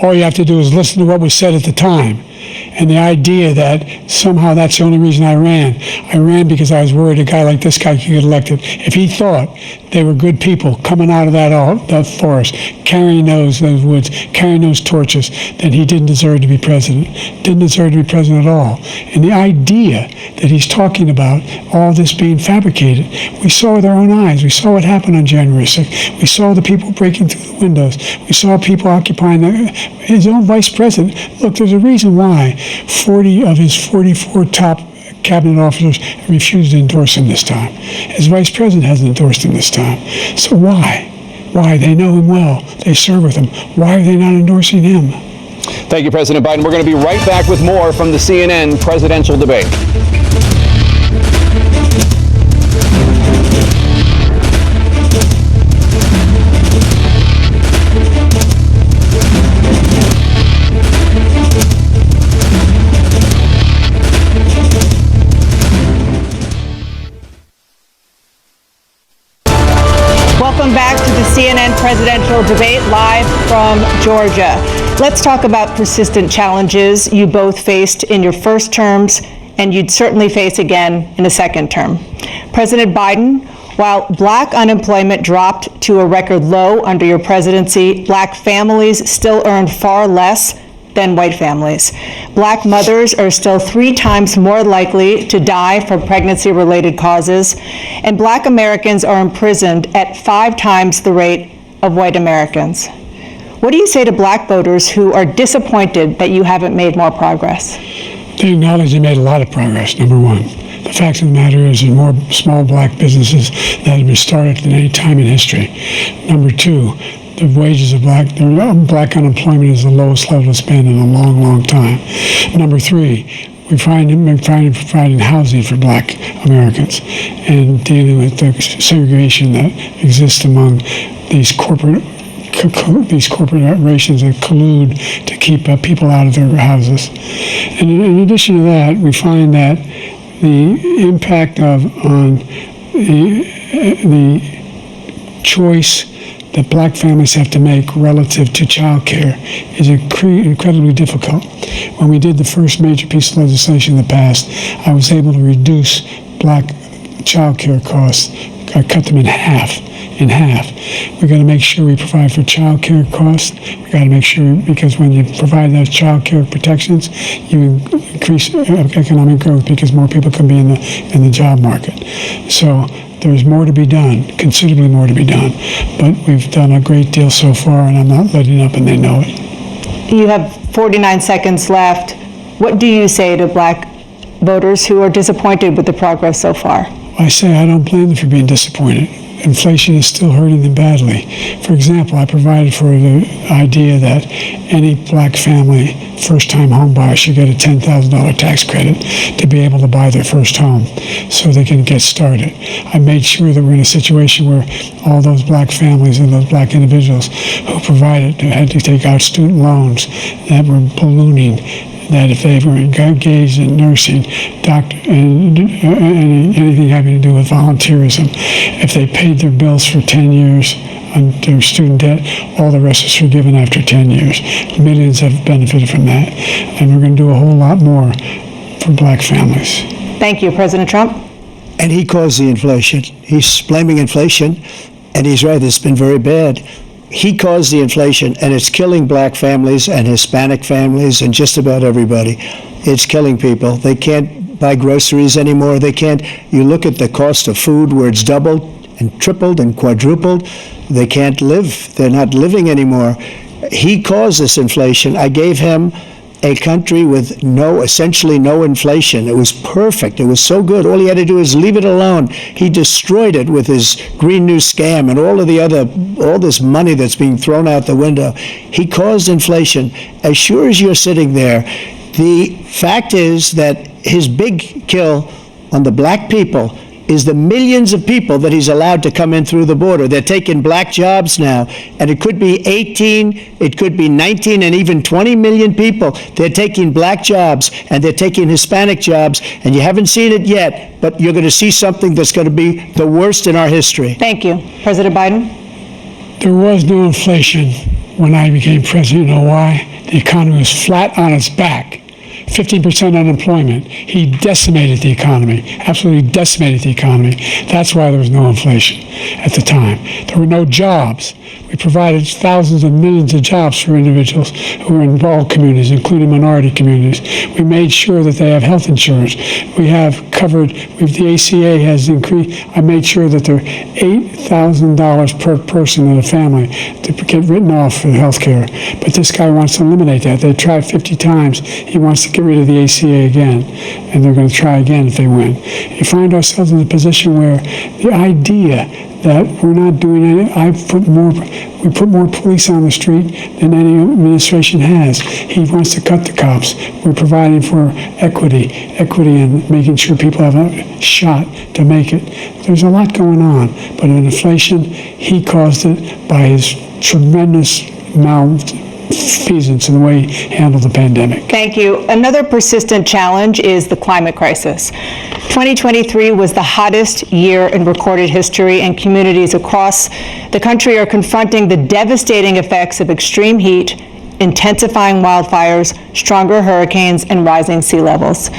B: All you have to do is listen to what was said at the time. And the idea that somehow that's the only reason I ran because I was worried a guy like this guy could get elected. If he thought they were good people coming out of that forest, carrying those woods, carrying those torches, then he didn't deserve to be president. Didn't deserve to be president at all. And the idea that he's talking about all this being fabricated, we saw with our own eyes. We saw what happened on January 6th. We saw the people breaking through the windows. We saw people occupying his own vice president. Look, there's a reason why 40 of his 44 top cabinet officers refused to endorse him this time. His vice president hasn't endorsed him this time. So why? Why? They know him well. They serve with him. Why are they not endorsing him?
A: Thank you, President Biden. We're going to be right back with more from the CNN presidential debate.
D: Welcome back to the CNN presidential debate live from Georgia. Let's talk about persistent challenges you both faced in your first terms and you'd certainly face again in a second term. President Biden, while black unemployment dropped to a record low under your presidency, black families still earned far less than white families. Black mothers are still 3 times more likely to die from pregnancy-related causes, and black Americans are imprisoned at 5 times the rate of white Americans. What do you say to black voters who are disappointed that you haven't made more progress?
B: They acknowledge they made a lot of progress, number one. The fact of the matter is there's more small black businesses that have been started than any time in history. Number two, the wages of black unemployment is the lowest level it's been in a long, long time. Number three, we're providing housing for black Americans and dealing with the segregation that exists among these corporations that collude to keep people out of their houses. And in addition to that, we find that the impact on the choice that black families have to make relative to child care is incredibly difficult. When we did the first major piece of legislation in the past, I was able to reduce black child care costs. I cut them in half. We got to make sure we provide for child care costs. We got to make sure, because when you provide those child care protections, you increase economic growth because more people can be in the job market. So there's more to be done, considerably more to be done. But we've done a great deal so far, and I'm not letting up, and they know it.
D: You have 49 seconds left. What do you say to black voters who are disappointed with the progress so far?
B: I say I don't blame them for being disappointed. Inflation is still hurting them badly. For example, I provided for the idea that any black family, first-time home buyer, should get a $10,000 tax credit to be able to buy their first home so they can get started. I made sure that we're in a situation where all those black families and those black individuals who provided had to take out student loans that were ballooning, that if they were engaged in nursing, doctor, and anything having to do with volunteerism, if they paid their bills for 10 years on their student debt, all the rest is forgiven after 10 years. Millions have benefited from that, and we're going to do a whole lot more for black families.
D: Thank you, President Trump.
C: And he caused the inflation. He's blaming inflation, and he's right, it's been very bad. He caused the inflation, and it's killing black families and Hispanic families and just about everybody. It's killing people. They can't buy groceries anymore. They can't. You look at the cost of food where it's doubled and tripled and quadrupled. They can't live. They're not living anymore. He caused this inflation. I gave him a country with essentially no inflation. It was perfect. It was so good. All he had to do is leave it alone. He destroyed it with his Green New Scam and all this money that's being thrown out the window. He caused inflation. As sure as you're sitting there, the fact is that his big kill on the black people is the millions of people that he's allowed to come in through the border. They're taking black jobs now, and it could be 18, it could be 19, and even 20 million people. They're taking black jobs, and they're taking Hispanic jobs, and you haven't seen it yet, but you're going to see something that's going to be the worst in our history.
D: Thank you. President Biden?
B: There was no inflation when I became president. You know why? The economy was flat on its back. 15% unemployment. He decimated the economy, absolutely decimated the economy. That's why there was no inflation at the time. There were no jobs. We provided thousands and millions of jobs for individuals who were in all communities, including minority communities. We made sure that they have health insurance. We have covered, the ACA has increased. I made sure that there are $8,000 per person in a family to get written off for health care. But this guy wants to eliminate that. They tried 50 times. He wants to get rid of the ACA again, and they're going to try again if they win. You find ourselves in a position where the idea that we're not doing anything. We put more police on the street than any administration has. He wants to cut the cops. We're providing for equity and making sure people have a shot to make it. There's a lot going on, but in inflation, he caused it by his tremendous malfeasance in the way he handled the pandemic.
D: Thank you. Another persistent challenge is the climate crisis. 2023 was the hottest year in recorded history, and communities across the country are confronting the devastating effects of extreme heat, intensifying wildfires, stronger hurricanes, and rising sea levels.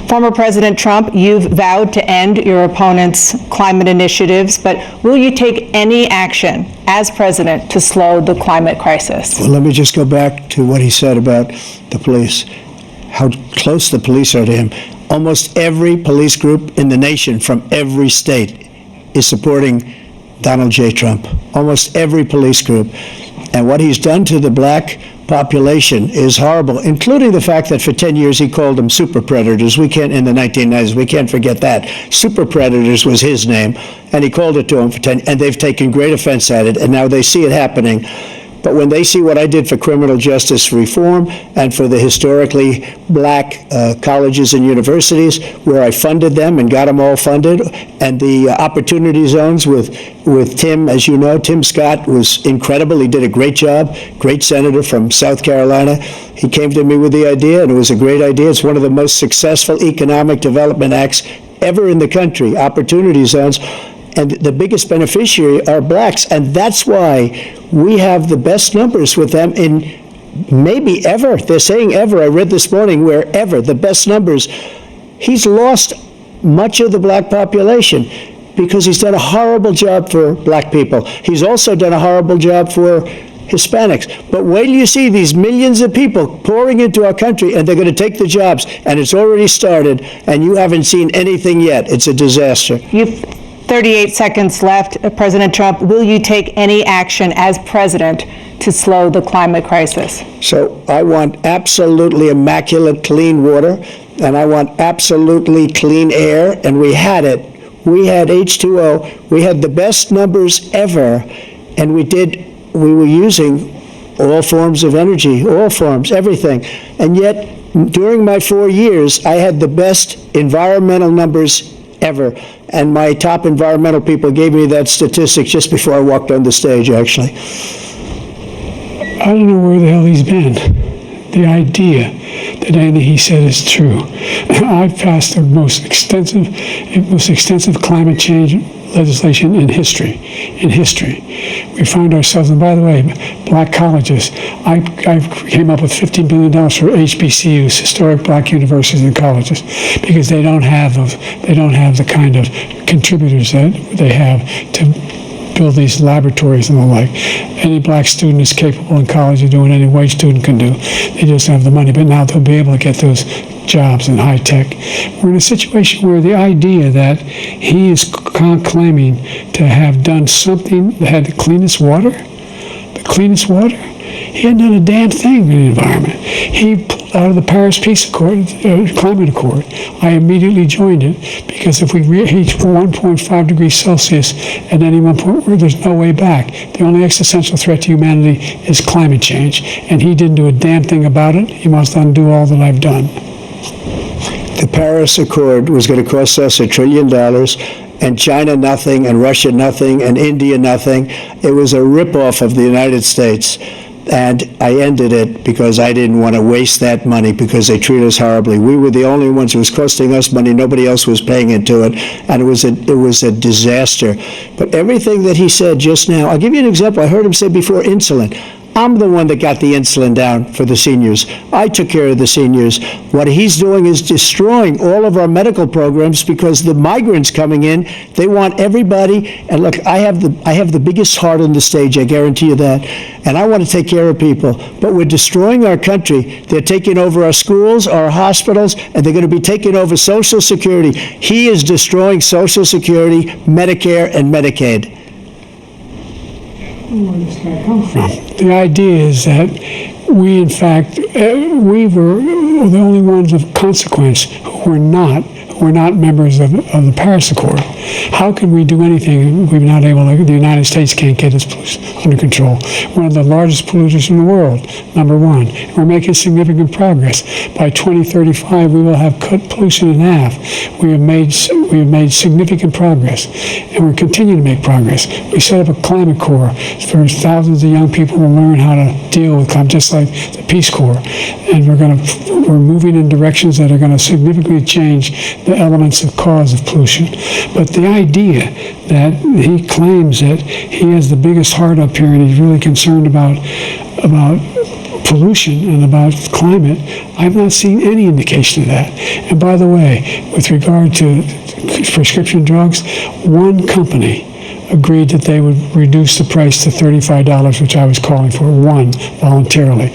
D: Former President Trump, you've vowed to end your opponent's climate initiatives, but will you take any action as president to slow the climate crisis?
C: Well, let me just go back to what he said about the police, how close the police are to him. Almost every police group in the nation from every state is supporting Donald J. Trump. Almost every police group. And what he's done to the black population is horrible, including the fact that for 10 years he called them super predators. We can't, in the 1990s, we can't forget that. Super predators was his name, and he called it to them for 10, and they've taken great offense at it, and now they see it happening. But when they see what I did for criminal justice reform and for the historically black colleges and universities, where I funded them and got them all funded, and the opportunity zones with Tim, as you know, Tim Scott was incredible. He did a great job, great senator from South Carolina. He came to me with the idea, and it was a great idea. It's one of the most successful economic development acts ever in the country, opportunity zones. And the biggest beneficiary are blacks, and that's why we have the best numbers with them in maybe ever. They're saying ever. I read this morning where ever, the best numbers. He's lost much of the black population because he's done a horrible job for black people. He's also done a horrible job for Hispanics. But wait till you see these millions of people pouring into our country, and they're going to take the jobs, and it's already started, and you haven't seen anything yet. It's a disaster.
D: 38 seconds left. President Trump, will you take any action as president to slow the climate crisis?
C: So I want absolutely immaculate clean water, and I want absolutely clean air, and we had it. We had H2O. We had the best numbers ever, and we were using all forms of energy, all forms, everything. And yet, during my 4 years, I had the best environmental numbers ever. And my top environmental people gave me that statistic just before I walked on the stage, actually.
B: I don't know where the hell he's been. The idea that anything he said is true. I've passed the most extensive climate change legislation in history. We find ourselves, and by the way, black colleges, I came up with $15 billion for HBCUs, historic black universities and colleges, because they don't have the kind of contributors that they have to build these laboratories and the like. Any black student is capable in college of doing any white student can do. They just have the money, but now they'll be able to get those jobs in high tech. We're in a situation where the idea that he is claiming to have done something that had the cleanest water, he hadn't done a damn thing in the environment. He pulled out of the Paris Peace Accord, Climate Accord. I immediately joined it because if we reach 1.5 degrees Celsius at any one point, there's no way back. The only existential threat to humanity is climate change, and he didn't do a damn thing about it. He must undo all that I've done.
C: The Paris Accord was going to cost us $1 trillion, and China nothing, and Russia nothing, and India nothing. It was a ripoff of the United States. And I ended it because I didn't want to waste that money because they treat us horribly. We were the only ones who was costing us money. Nobody else was paying into it, and it was a disaster. But everything that he said just now, I'll give you an example. I heard him say before insulin. I'm the one that got the insulin down for the seniors. I took care of the seniors. What he's doing is destroying all of our medical programs because the migrants coming in, they want everybody. And look, I have the biggest heart on the stage, I guarantee you that. And I want to take care of people. But we're destroying our country. They're taking over our schools, our hospitals, and they're going to be taking over Social Security. He is destroying Social Security, Medicare, and Medicaid.
B: Where does that come from? The idea is that we, in fact, we were the only ones of consequence who were not members of the Paris Accord. How can we do anything if we're not able to? The United States can't get its pollution under control. One of the largest polluters in the world, number one. We're making significant progress. By 2035, we will have cut pollution in half. We have made significant progress, and we're continuing to make progress. We set up a climate corps for thousands of young people to learn how to deal with climate, just like the Peace Corps. And we're moving in directions that are going to significantly change the elements of cause of pollution. But the idea that he claims that he has the biggest heart up here and he's really concerned about pollution and about climate, I've not seen any indication of that. And by the way, with regard to prescription drugs, one company agreed that they would reduce the price to $35, which I was calling for, one, voluntarily.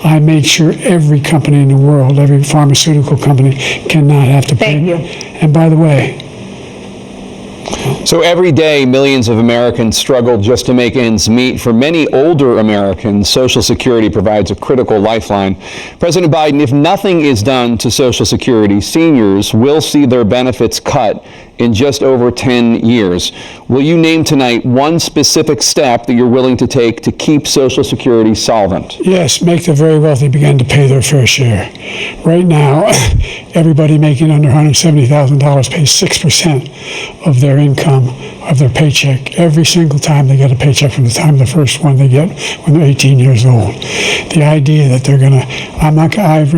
B: I made sure every company in the world, every pharmaceutical company, cannot have to pay.
D: Thank you.
B: And by the way,
A: So every day, millions of Americans struggle just to make ends meet. For many older Americans, Social Security provides a critical lifeline. President Biden, if nothing is done to Social Security, seniors will see their benefits cut in just over 10 years. Will you name tonight one specific step that you're willing to take to keep Social Security solvent?
B: yes, make the very wealthy begin to pay their fair share. Right now, everybody making under $170,000 pays 6% of their income, of their paycheck, every single time they get a paycheck from the time of the first one they get when they're 18 years old. The idea that they're going to, I'm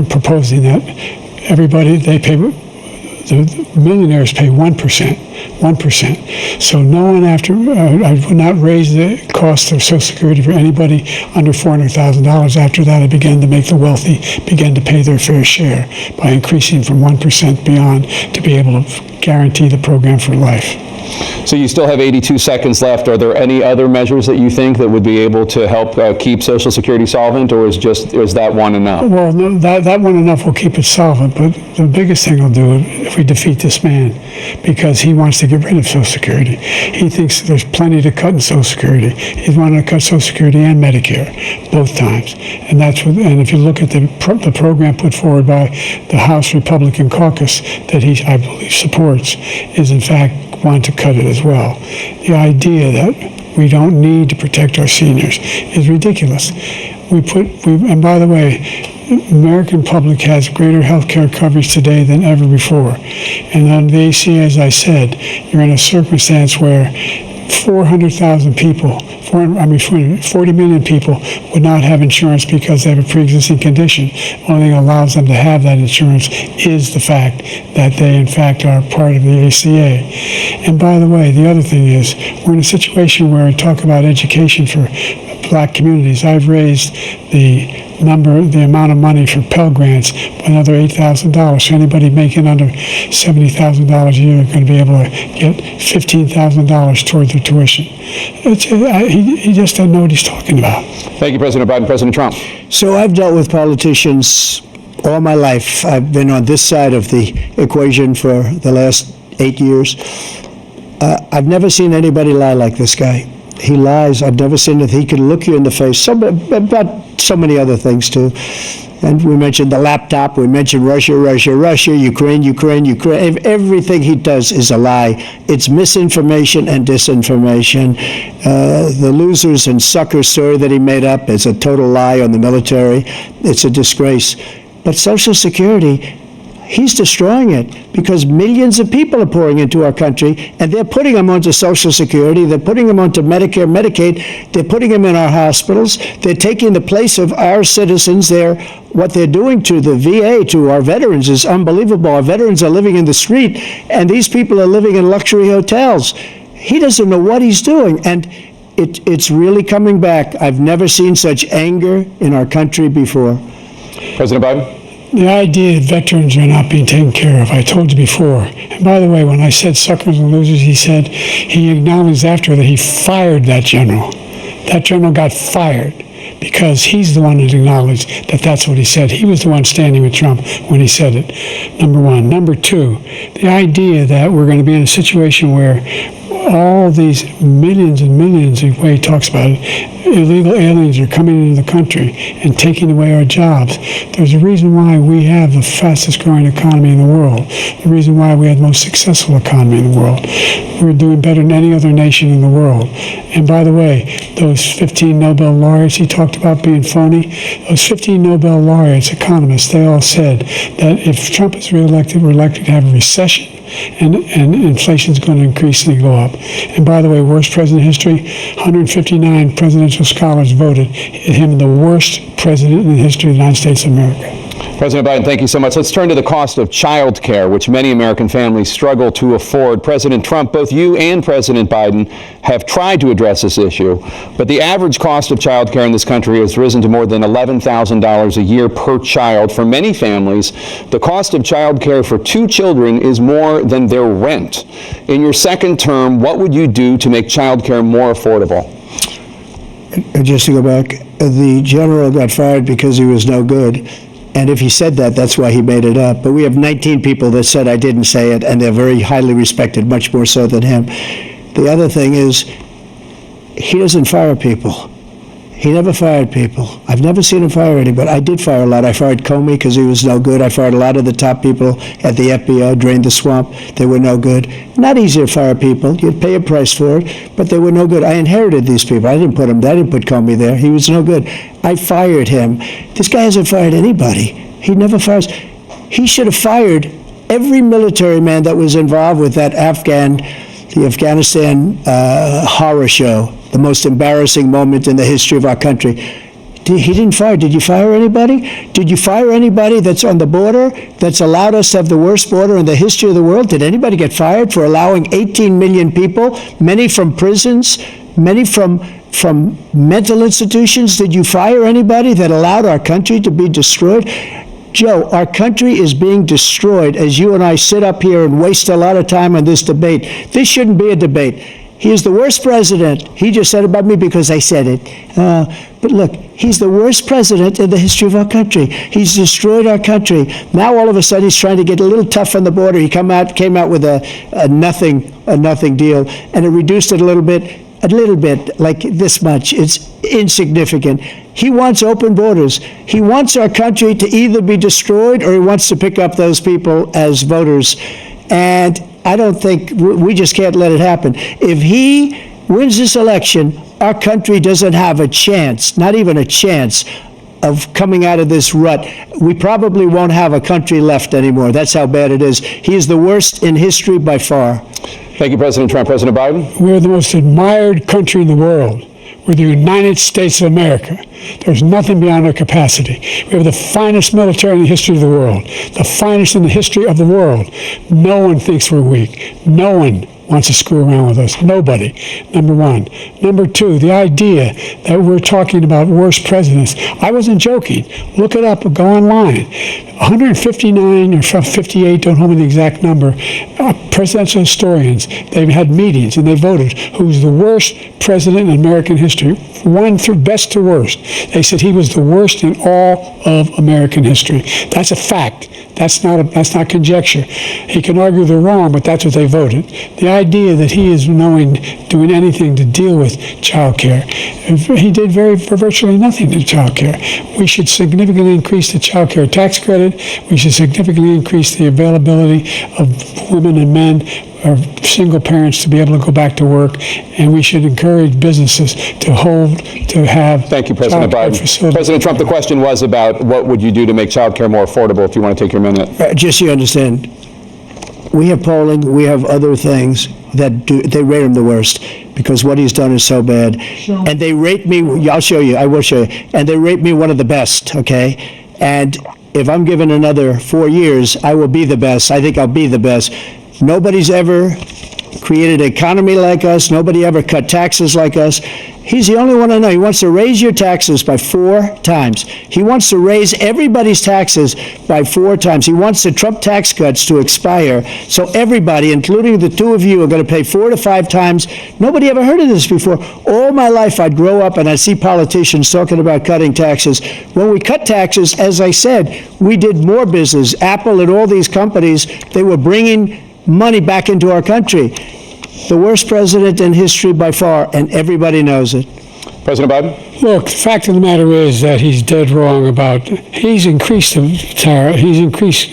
B: proposing that everybody, they pay, the millionaires pay 1%. So no one after, I would not raise the cost of Social Security for anybody under $400,000. After that, I began to make the wealthy begin to pay their fair share by increasing from 1% beyond to be able to guarantee the program for life.
A: So you still have 82 seconds left. Are there any other measures that you think that would be able to help keep Social Security solvent, or is that one enough?
B: Well, no, that one enough will keep it solvent, but the biggest thing will do if we defeat this man, because he wants to get rid of Social Security. He thinks there's plenty to cut in Social Security. He's wanting to cut Social Security and Medicare both times, and that's what. And if you look at the program put forward by the House Republican caucus that he, I believe, supports, is in fact want to cut it as well. The idea that we don't need to protect our seniors is ridiculous. And by the way, the American public has greater health care coverage today than ever before. And on the ACA, as I said, you're in a circumstance where 400,000 people, 40 million people would not have insurance because they have a pre-existing condition. Only thing that allows them to have that insurance is the fact that they, in fact, are part of the ACA. And by the way, the other thing is, we're in a situation where I talk about education for black communities. I've raised the amount of money for Pell Grants by another $8,000. So anybody making under $70,000 a year is going to be able to get $15,000 toward their tuition. He just doesn't know what he's talking about.
A: Thank you, President Biden. President Trump.
C: So I've dealt with politicians all my life. I've been on this side of the equation for the last 8 years. I've never seen anybody lie like this guy. He lies. I've never seen that he can look you in the face. About so many other things too. And we mentioned the laptop. We mentioned Russia, Ukraine. Everything he does is a lie. It's misinformation and disinformation. The losers and suckers story that he made up is a total lie on the military. It's a disgrace. But Social Security, he's destroying it because millions of people are pouring into our country, and they're putting them onto Social Security. They're putting them onto Medicare, Medicaid. They're putting them in our hospitals. They're taking the place of our citizens. What they're doing to the VA, to our veterans, is unbelievable. Our veterans are living in the street, and these people are living in luxury hotels. He doesn't know what he's doing, and it's really coming back. I've never seen such anger in our country before.
A: President Biden.
B: The idea that veterans are not being taken care of, I told you before. And by the way, when I said suckers and losers, he acknowledged after that he fired that general. That general got fired because he's the one that acknowledged that that's what he said. He was the one standing with Trump when he said it, number one. Number two, the idea that we're going to be in a situation where all these millions and millions, the way he talks about it, illegal aliens are coming into the country and taking away our jobs. There's a reason why we have the fastest growing economy in the world, the reason why we have the most successful economy in the world. We're doing better than any other nation in the world. And by the way, those 15 Nobel laureates he talked about being phony, those 15 Nobel laureates, economists, they all said that if Trump is reelected, we're likely to have a recession. And inflation is going to increasingly go up. And by the way, worst president in history, 159 presidential scholars voted him the worst president in the history of the United States of America.
A: President Biden, thank you so much. Let's turn to the cost of child care, which many American families struggle to afford. President Trump, both you and President Biden have tried to address this issue, but the average cost of child care in this country has risen to more than $11,000 a year per child. For many families, the cost of child care for 2 children is more than their rent. In your second term, what would you do to make child care more affordable?
C: Just to go back, the general got fired because he was no good. And if he said that, that's why he made it up. But we have 19 people that said I didn't say it, and they're very highly respected, much more so than him. The other thing is, he doesn't fire people. He never fired people. I've never seen him fire anybody. I did fire a lot. I fired Comey because he was no good. I fired a lot of the top people at the FBI, drained the swamp. They were no good. Not easy to fire people. You'd pay a price for it, but they were no good. I inherited these people. I didn't put Comey there. He was no good. I fired him. This guy hasn't fired anybody. He never fires. He should have fired every military man that was involved with that the Afghanistan horror show, the most embarrassing moment in the history of our country. He didn't fire. Did you fire anybody? Did you fire anybody that's on the border, that's allowed us to have the worst border in the history of the world? Did anybody get fired for allowing 18 million people, many from prisons, many from mental institutions? Did you fire anybody that allowed our country to be destroyed? Joe, our country is being destroyed as you and I sit up here and waste a lot of time on this debate. This shouldn't be a debate. He is the worst president. He just said about me because I said it. But look, he's the worst president in the history of our country. He's destroyed our country. Now all of a sudden he's trying to get a little tough on the border. He came out with a nothing deal, and it reduced it a little bit, like this much. It's insignificant. He wants open borders. He wants our country to either be destroyed or he wants to pick up those people as voters. And I don't think, we just can't let it happen. If he wins this election, our country doesn't have a chance, not even a chance, of coming out of this rut. We probably won't have a country left anymore. That's how bad it is. He is the worst in history by far.
A: Thank you, President Trump. President Biden?
B: We're the most admired country in the world. We're the United States of America. There's nothing beyond our capacity. We have the finest military in the history of the world, the finest in the history of the world. No one thinks we're weak. No one wants to screw around with us. Nobody, number one. Number two, the idea that we're talking about worst presidents. I wasn't joking. Look it up or go online. 159 or 58, don't hold me the exact number, presidential historians, they've had meetings and they voted who's the worst president in American history, one through best to worst. They said he was the worst in all of American history. That's a fact. That's not conjecture. He can argue they're wrong, but that's what they voted. The idea that he is doing anything to deal with child care, he did virtually nothing to child care. We should significantly increase the child care tax credit. We should significantly increase the availability of women and men or single parents to be able to go back to work, and we should encourage businesses to have.
A: Thank you, President Biden. President Trump, the question was about what would you do to make child care more affordable, if you want to take your minute.
C: Just so you understand, we have polling, we have other things that they rate him the worst because what he's done is so bad. And they rate me, I'll show you, I will show you, and they rate me one of the best, okay? And if I'm given another 4 years, I will be the best. I think I'll be the best. Nobody's ever created an economy like us. Nobody ever cut taxes like us. He's the only one I know. He wants to raise your taxes by 4 times. He wants to raise everybody's taxes by 4 times. He wants the Trump tax cuts to expire. So everybody, including the 2 of you, are going to pay 4 to 5 times. Nobody ever heard of this before. All my life, I'd grow up and I'd see politicians talking about cutting taxes. When we cut taxes, as I said, we did more business. Apple and all these companies, they were bringing money back into our country. The worst president in history by far, and everybody knows it.
A: President Biden?
B: Look, the fact of the matter is that he's dead wrong about, he's increased the tariff, he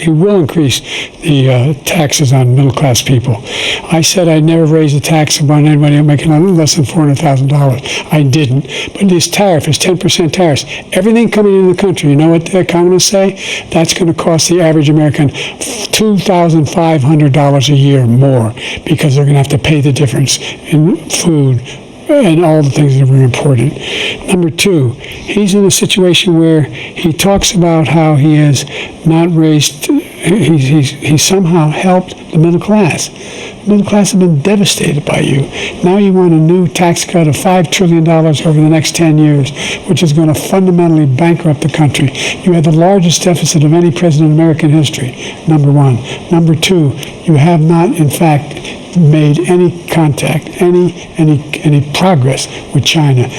B: will increase the taxes on middle-class people. I said I'd never raise a tax on anybody making less than $400,000. I didn't. But this tariff is 10% tariffs. Everything coming into the country, you know what the economists say? That's going to cost the average American $2,500 a year more because they're going to have to pay the difference in food, and all the things that were important. Number two, he's in a situation where he talks about how he has not raised, he's somehow helped the middle class. The middle class have been devastated by you. Now you want a new tax cut of $5 trillion over the next 10 years, which is going to fundamentally bankrupt the country. You had the largest deficit of any president in American history, number one. Number two, you have not, in fact, made any contact, any progress with China.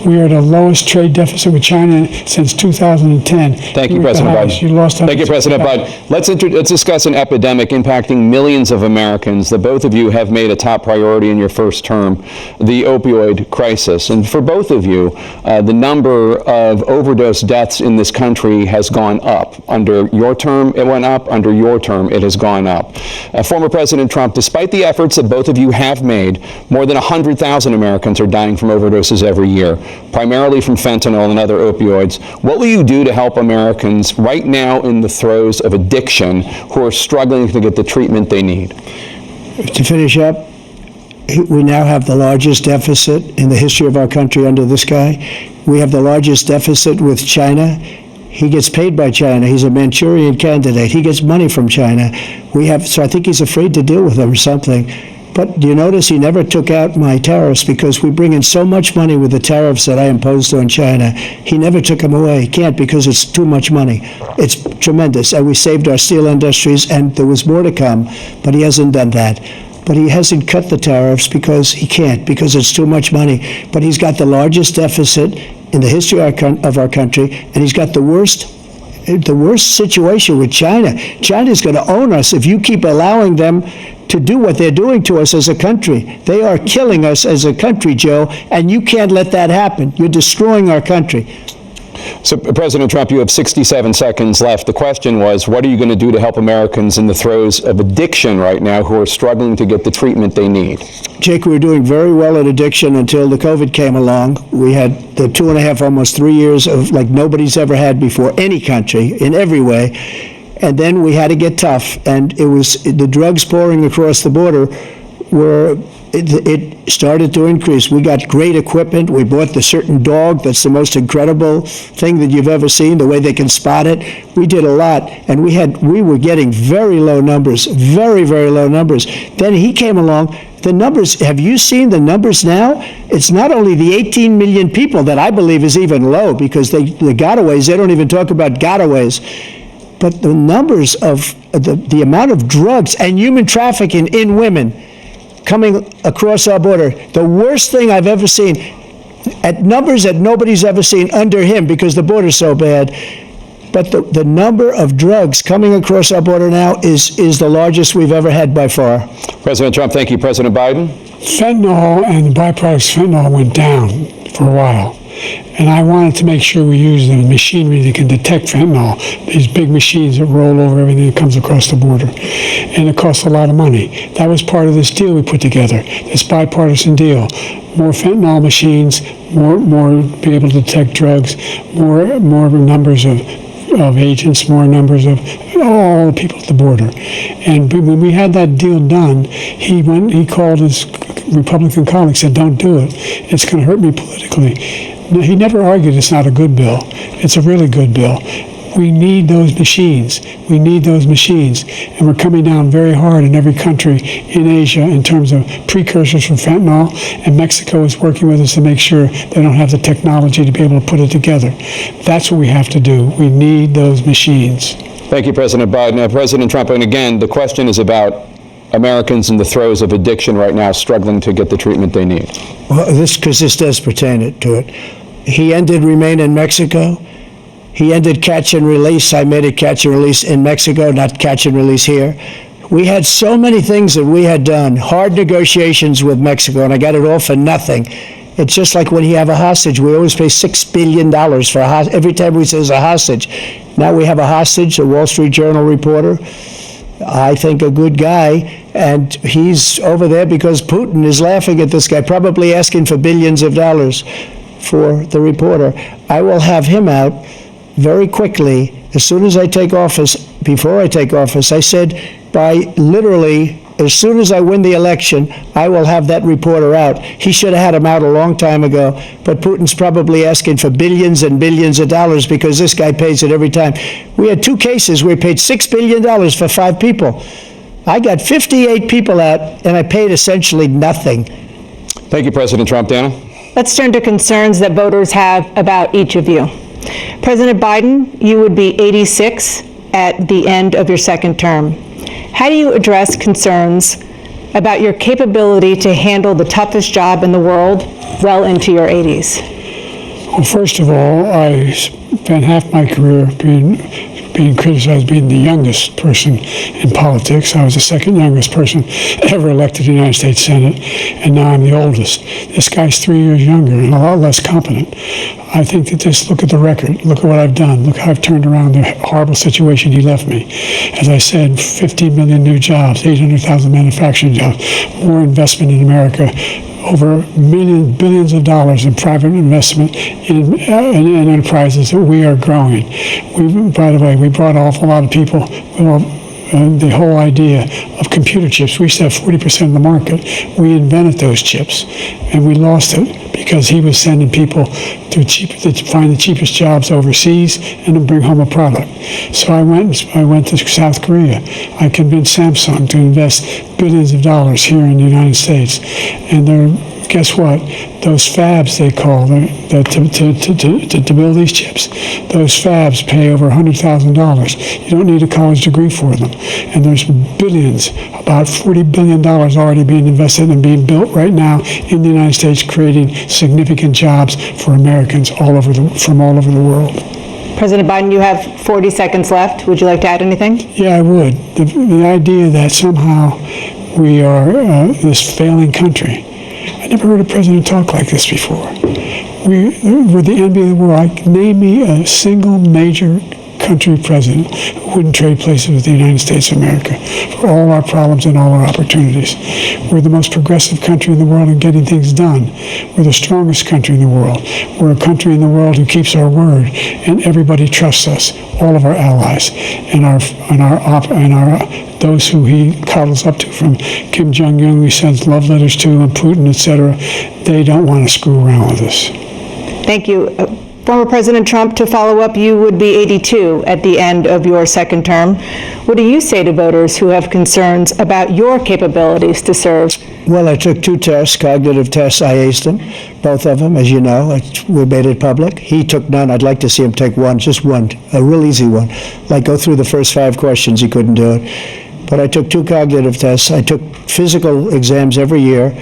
B: We are at the lowest trade deficit with China since 2010.
A: Thank you, President Biden.
B: You lost
A: Thank you, President Biden. Let's discuss an epidemic impacting millions of Americans that both of you have made a top priority in your first term, the opioid crisis. And for both of you, the number of overdose deaths in this country has gone up. Under your term, it went up. Under your term, it has gone up. Former President Trump, despite the efforts that both of you have made, more than 100,000 Americans are dying from overdoses every year, primarily from fentanyl and other opioids. What will you do to help Americans right now in the throes of addiction who are struggling to get the treatment they need?
C: To finish up, we now have the largest deficit in the history of our country under this guy. We have the largest deficit with China. He gets paid by China. He's a Manchurian candidate. He gets money from China. So I think he's afraid to deal with them or something. But do you notice he never took out my tariffs because we bring in so much money with the tariffs that I imposed on China. He never took them away. He can't because it's too much money. It's tremendous. And we saved our steel industries, and there was more to come, but he hasn't done that. But he hasn't cut the tariffs because he can't, because it's too much money. But he's got the largest deficit in the history of our country, and he's got the worst situation with China. China's going to own us if you keep allowing them to do what they're doing to us as a country. They are killing us as a country, Joe, and you can't let that happen. You're destroying our country.
A: So, President Trump, you have 67 seconds left. The question was, what are you going to do to help Americans in the throes of addiction right now who are struggling to get the treatment they need?
C: Jake, we were doing very well at addiction until the COVID came along. We had the 2.5, almost 3 years of like nobody's ever had before, any country, in every way. And then we had to get tough, and it was the drugs pouring across the border it started to increase. We got great equipment. We bought the certain dog that's the most incredible thing that you've ever seen, the way they can spot it. We did a lot, and we were getting very low numbers, very, very low numbers. Then he came along. The numbers, have you seen the numbers now? It's not only the 18 million people that I believe is even low, because the gotaways, they don't even talk about gotaways. But the numbers of the amount of drugs and human trafficking in women coming across our border, the worst thing I've ever seen, at numbers that nobody's ever seen under him because the border's so bad. But the number of drugs coming across our border now is the largest we've ever had by far.
A: President Trump, thank you. President Biden?
B: Fentanyl and the byproducts of fentanyl went down for a while. And I wanted to make sure we use the machinery that can detect fentanyl, these big machines that roll over everything that comes across the border. And it costs a lot of money. That was part of this deal we put together, this bipartisan deal. More fentanyl machines, more be able to detect drugs, more numbers of agents, more numbers of all the people at the border. And when we had that deal done, he called his Republican colleagues, said, don't do it. It's going to hurt me politically. No, he never argued it's not a good bill. It's a really good bill. We need those machines. We need those machines. And we're coming down very hard in every country in Asia in terms of precursors for fentanyl. And Mexico is working with us to make sure they don't have the technology to be able to put it together. That's what we have to do. We need those machines.
A: Thank you, President Biden. President Trump, and again, the question is about Americans in the throes of addiction right now struggling to get the treatment they need.
C: Well, this does pertain to it. He ended Remain in Mexico. He ended catch and release. I made it catch and release in Mexico, not catch and release here. We had so many things that we had done, hard negotiations with Mexico, and I got it all for nothing. It's just like when you have a hostage. We always pay $6 billion for a hostage. Every time we say there's a hostage. Now we have a hostage, a Wall Street Journal reporter. I think a good guy, and he's over there because Putin is laughing at this guy, probably asking for billions of dollars for the reporter. I will have him out very quickly as soon as I take office. Before I take office, I said by literally as soon as I win the election, I will have that reporter out. He should have had him out a long time ago, but Putin's probably asking for billions and billions of dollars because this guy pays it every time. We had 2 cases where he paid $6 billion for 5 people. I got 58 people out, and I paid essentially nothing.
A: Thank you, President Trump. Dana?
D: Let's turn to concerns that voters have about each of you. President Biden, you would be 86 at the end of your second term. How do you address concerns about your capability to handle the toughest job in the world well into your 80s?
B: Well, first of all, I spent half my career being criticized being the youngest person in politics. I was the second youngest person ever elected to the United States Senate, and now I'm the oldest. This guy's 3 years younger and a lot less competent. I think that just look at the record. Look at what I've done. Look how I've turned around the horrible situation he left me. As I said, 15 million new jobs, 800,000 manufacturing jobs, more investment in America, over billions of dollars in private investment in enterprises that we are growing. By the way, we brought an awful lot of people. The whole idea of computer chips, we used to have 40% of the market. We invented those chips, and we lost it because he was sending people to find the cheapest jobs overseas and to bring home a product. So I went to South Korea. I convinced Samsung to invest billions of dollars here in the United States, and guess what? Those fabs, they call them, to build these chips, those fabs pay over $100,000. You don't need a college degree for them. And there's billions, about $40 billion already being invested and being built right now in the United States, creating significant jobs for Americans from all over the world.
D: President Biden, you have 40 seconds left. Would you like to add anything?
B: Yeah, I would. The idea that somehow we are this failing country. I never heard a president talk like this before. We're the envy of the world. Name me a single major country president who wouldn't trade places with the United States of America for all our problems and all our opportunities. We're the most progressive country in the world in getting things done. We're the strongest country in the world. We're a country in the world who keeps our word, and everybody trusts us, all of our allies, and those who he coddles up to, from Kim Jong-un, who he sends love letters to, and Putin, etc. They don't want to screw around with us.
D: Thank you. Former President Trump, to follow up, you would be 82 at the end of your second term. What do you say to voters who have concerns about your capabilities to serve?
C: Well, I took 2 tests, cognitive tests. I aced them, both of them, as you know. We made it public. He took none. I'd like to see him take one, just one, a real easy one. Like go through the first 5 questions. He couldn't do it. But I took 2 cognitive tests. I took physical exams every year.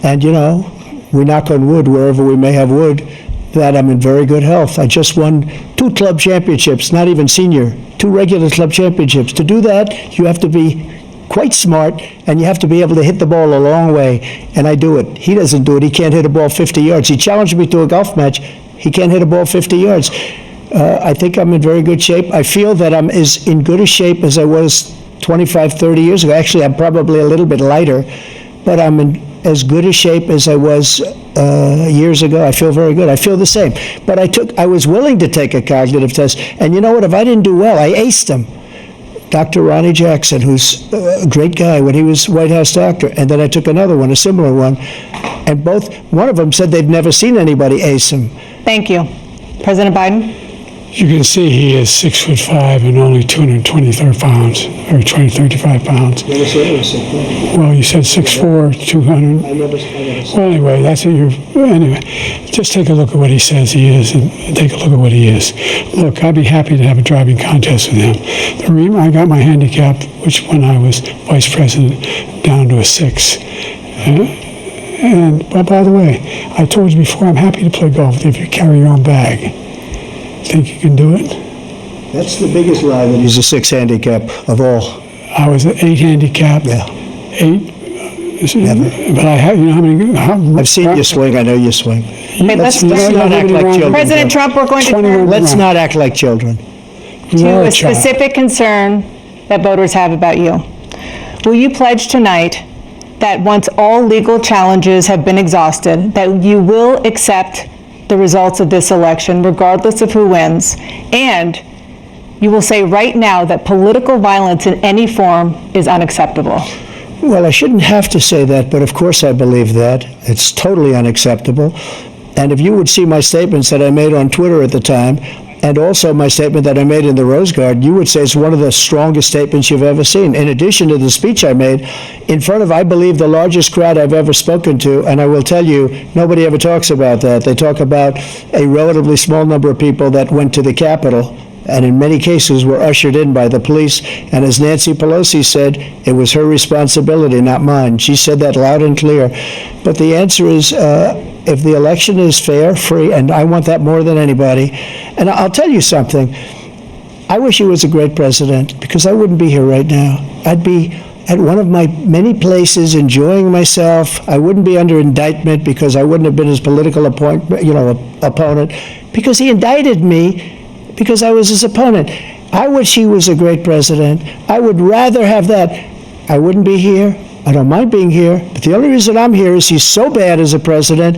C: And, you know, we knock on wood wherever we may have wood, that I'm in very good health. I just won 2 club championships, not even senior, 2 regular club championships. To do that, you have to be quite smart, and you have to be able to hit the ball a long way, and I do it. He doesn't do it. He can't hit a ball 50 yards. He challenged me to a golf match. He can't hit a ball 50 yards. I think I'm in very good shape. I feel that I'm as in good a shape as I was 25, 30 years ago. Actually, I'm probably a little bit lighter, but I'm in as good a shape as I was years ago. I feel very good. I feel the same. But I was willing to take a cognitive test, and you know what? If I didn't do well, I aced him. Dr. Ronnie Jackson, who's a great guy when he was White House doctor, and then I took another one, a similar one, and one of them said they'd never seen anybody ace him.
D: Thank you. President Biden?
B: You can see he is 6'5" and only 223 pounds, or 235 pounds. Well, you said 6'4", 200. Well, anyway, that's what anyway, just take a look at what he says he is, and take a look at what he is. Look, I'd be happy to have a driving contest with him. The reason I got my handicap, which when I was vice president, down to a 6. But by the way, I told you before, I'm happy to play golf if you carry your own bag. Think you can do it?
C: That's the biggest lie, that he's a 6 handicap of all.
B: I was an 8 handicap.
C: Yeah.
B: 8.
C: Never.
B: But I have, you know how many...
C: I've seen you swing. I know you swing.
D: Okay, let's
C: not act like children.
D: President Trump, we're going to turn
C: Let's not act like children.
D: to a specific concern that voters have about you. Will you pledge tonight that once all legal challenges have been exhausted, that you will accept the results of this election, regardless of who wins, and you will say right now that political violence in any form is unacceptable?
C: Well, I shouldn't have to say that, but of course I believe that. It's totally unacceptable. And if you would see my statements that I made on Twitter at the time, and also my statement that I made in the Rose Garden, you would say it's one of the strongest statements you've ever seen. In addition to the speech I made in front of, I believe, the largest crowd I've ever spoken to, and I will tell you, nobody ever talks about that. They talk about a relatively small number of people that went to the Capitol, and in many cases were ushered in by the police. And as Nancy Pelosi said, it was her responsibility, not mine. She said that loud and clear. But the answer is, if the election is fair, free, and I want that more than anybody. And I'll tell you something. I wish he was a great president, because I wouldn't be here right now. I'd be at one of my many places enjoying myself. I wouldn't be under indictment because I wouldn't have been his political opponent, because he indicted me because I was his opponent. I wish he was a great president. I would rather have that. I wouldn't be here. I don't mind being here, but the only reason I'm here is he's so bad as a president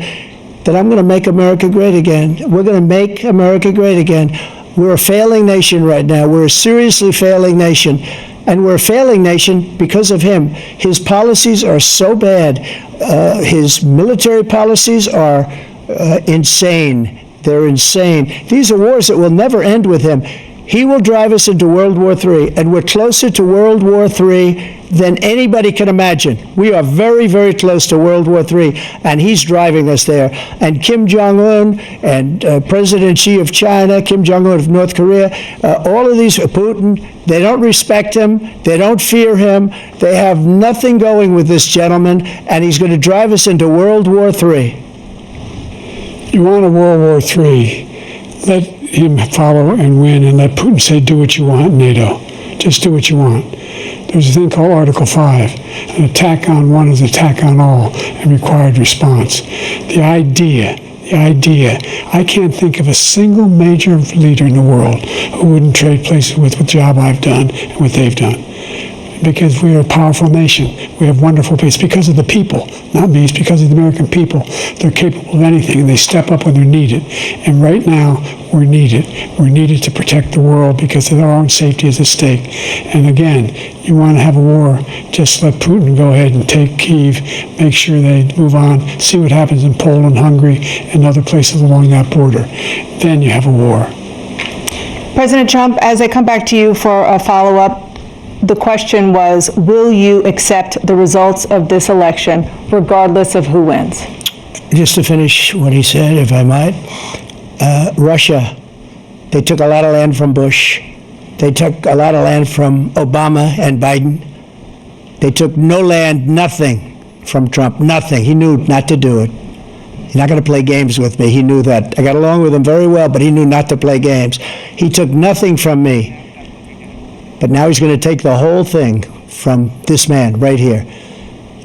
C: that I'm going to make America great again. We're going to make America great again. We're a failing nation right now. We're a seriously failing nation. And we're a failing nation because of him. His policies are so bad. His military policies are insane. They're insane. These are wars that will never end with him. He will drive us into World War III, and we're closer to World War III than anybody can imagine. We are very, very close to World War III, and he's driving us there. And Kim Jong-un and President Xi of China, Kim Jong-un of North Korea, all of these, Putin, they don't respect him, they don't fear him, they have nothing going with this gentleman, and he's going to drive us into World War III.
B: You want a World War III, let him follow and win, and let Putin say, do what you want, NATO. Just do what you want. There's a thing called Article 5. An attack on one is an attack on all, and required response. The idea, I can't think of a single major leader in the world who wouldn't trade places with the job I've done and what they've done. Because we are a powerful nation. We have wonderful people. It's because of the people, not me. It's because of the American people. They're capable of anything, and they step up when they're needed. And right now, we're needed. We're needed to protect the world because of our own safety is at stake. And again, you want to have a war, just let Putin go ahead and take Kyiv, make sure they move on, see what happens in Poland, Hungary, and other places along that border. Then you have a war.
D: President Trump, as I come back to you for a follow-up, the question was, will you accept the results of this election, regardless of who wins?
C: Just to finish what he said, if I might, Russia, they took a lot of land from Bush. They took a lot of land from Obama and Biden. They took no land, nothing from Trump, nothing. He knew not to do it. He's not going to play games with me. He knew that. I got along with him very well, but he knew not to play games. He took nothing from me. But now he's going to take the whole thing from this man right here.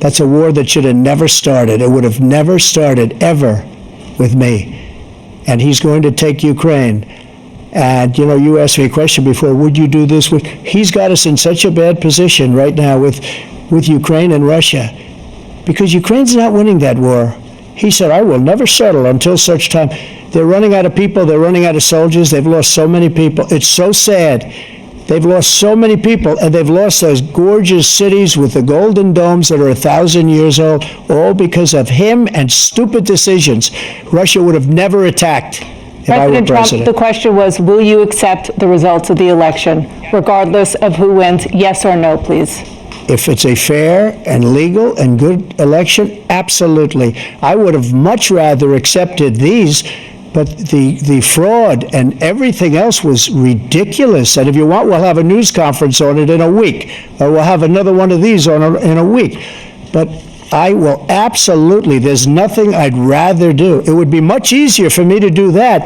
C: That's a war that should have never started. It would have never started ever with me. And he's going to take Ukraine. And, you know, you asked me a question before, would you do this? He's got us in such a bad position right now with Ukraine and Russia, because Ukraine's not winning that war. He said, I will never settle until such time. They're running out of people. They're running out of soldiers. They've lost so many people. It's so sad. They've lost so many people, and they've lost those gorgeous cities with the golden domes that are 1,000 years old, all because of him and stupid decisions. Russia would have never attacked if I were
D: President Trump,
C: president.
D: the question was, will you accept the results of the election, regardless of who wins? Yes or no, please.
C: If it's a fair and legal and good election, absolutely. I would have much rather accepted these, but the fraud and everything else was ridiculous. And if you want, we'll have a news conference on it in a week, or we'll have another one of these in a week. But I will absolutely, there's nothing I'd rather do. It would be much easier for me to do that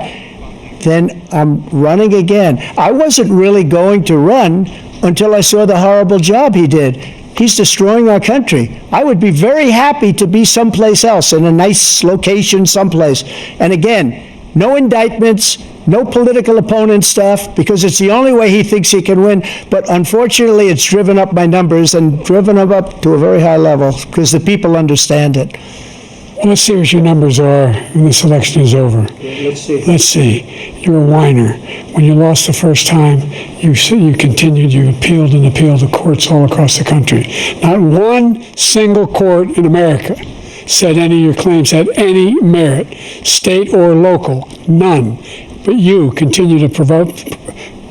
C: than I'm running again. I wasn't really going to run until I saw the horrible job he did. He's destroying our country. I would be very happy to be someplace else, in a nice location someplace. And again, no indictments, no political opponent stuff, because it's the only way he thinks he can win. But unfortunately, it's driven up my numbers and driven them up to a very high level because the people understand it.
B: Well, let's see what your numbers are when this election is over.
C: Let's see.
B: Let's see. You're a whiner. When you lost the first time, you continued, you appealed to courts all across the country. Not one single court in America said any of your claims had any merit, state or local, none. But you continue to provoke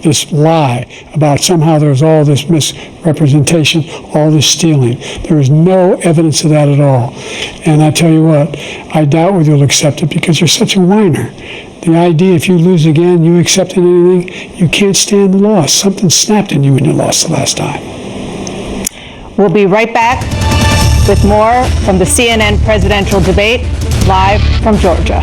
B: this lie about somehow there was all this misrepresentation, all this stealing. There is no evidence of that at all. And I tell you what, I doubt whether you'll accept it because you're such a whiner. The idea if you lose again, you accepting anything, you can't stand the loss. Something snapped in you when you lost the last time.
D: We'll be right back with more from the CNN presidential debate, live from Georgia.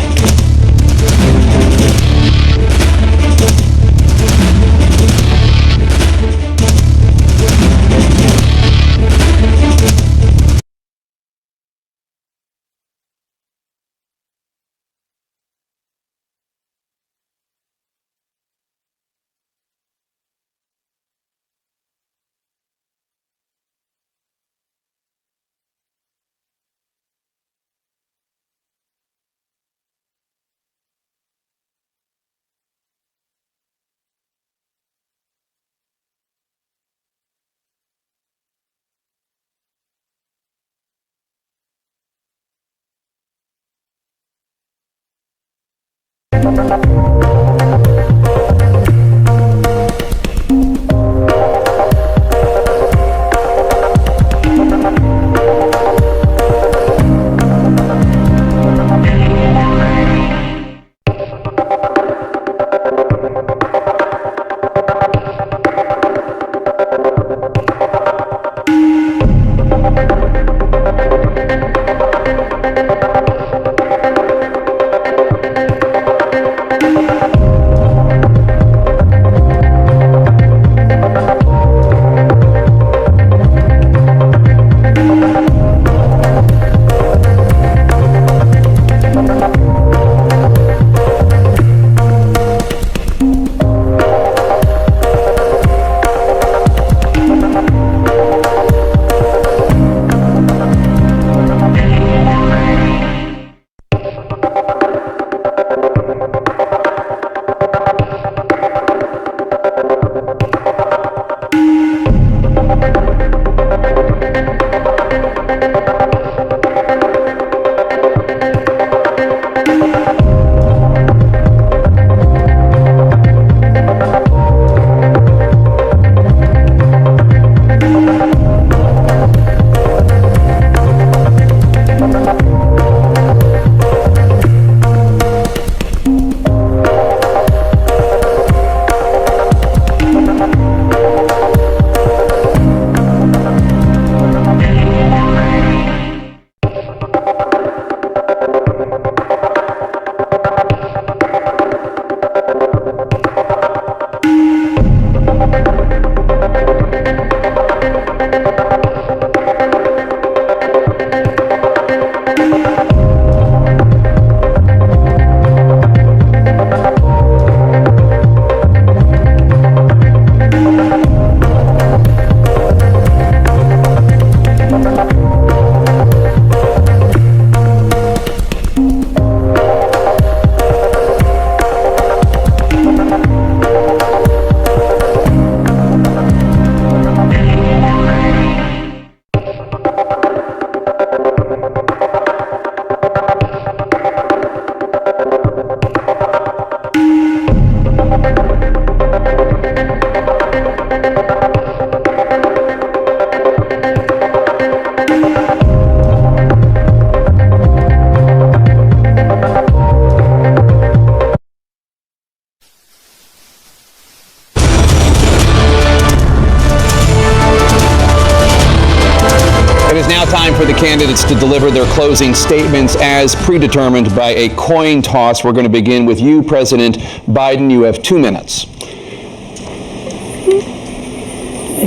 A: Time for the candidates to deliver their closing statements as predetermined by a coin toss. We're going to begin with you, President Biden. You have 2 minutes.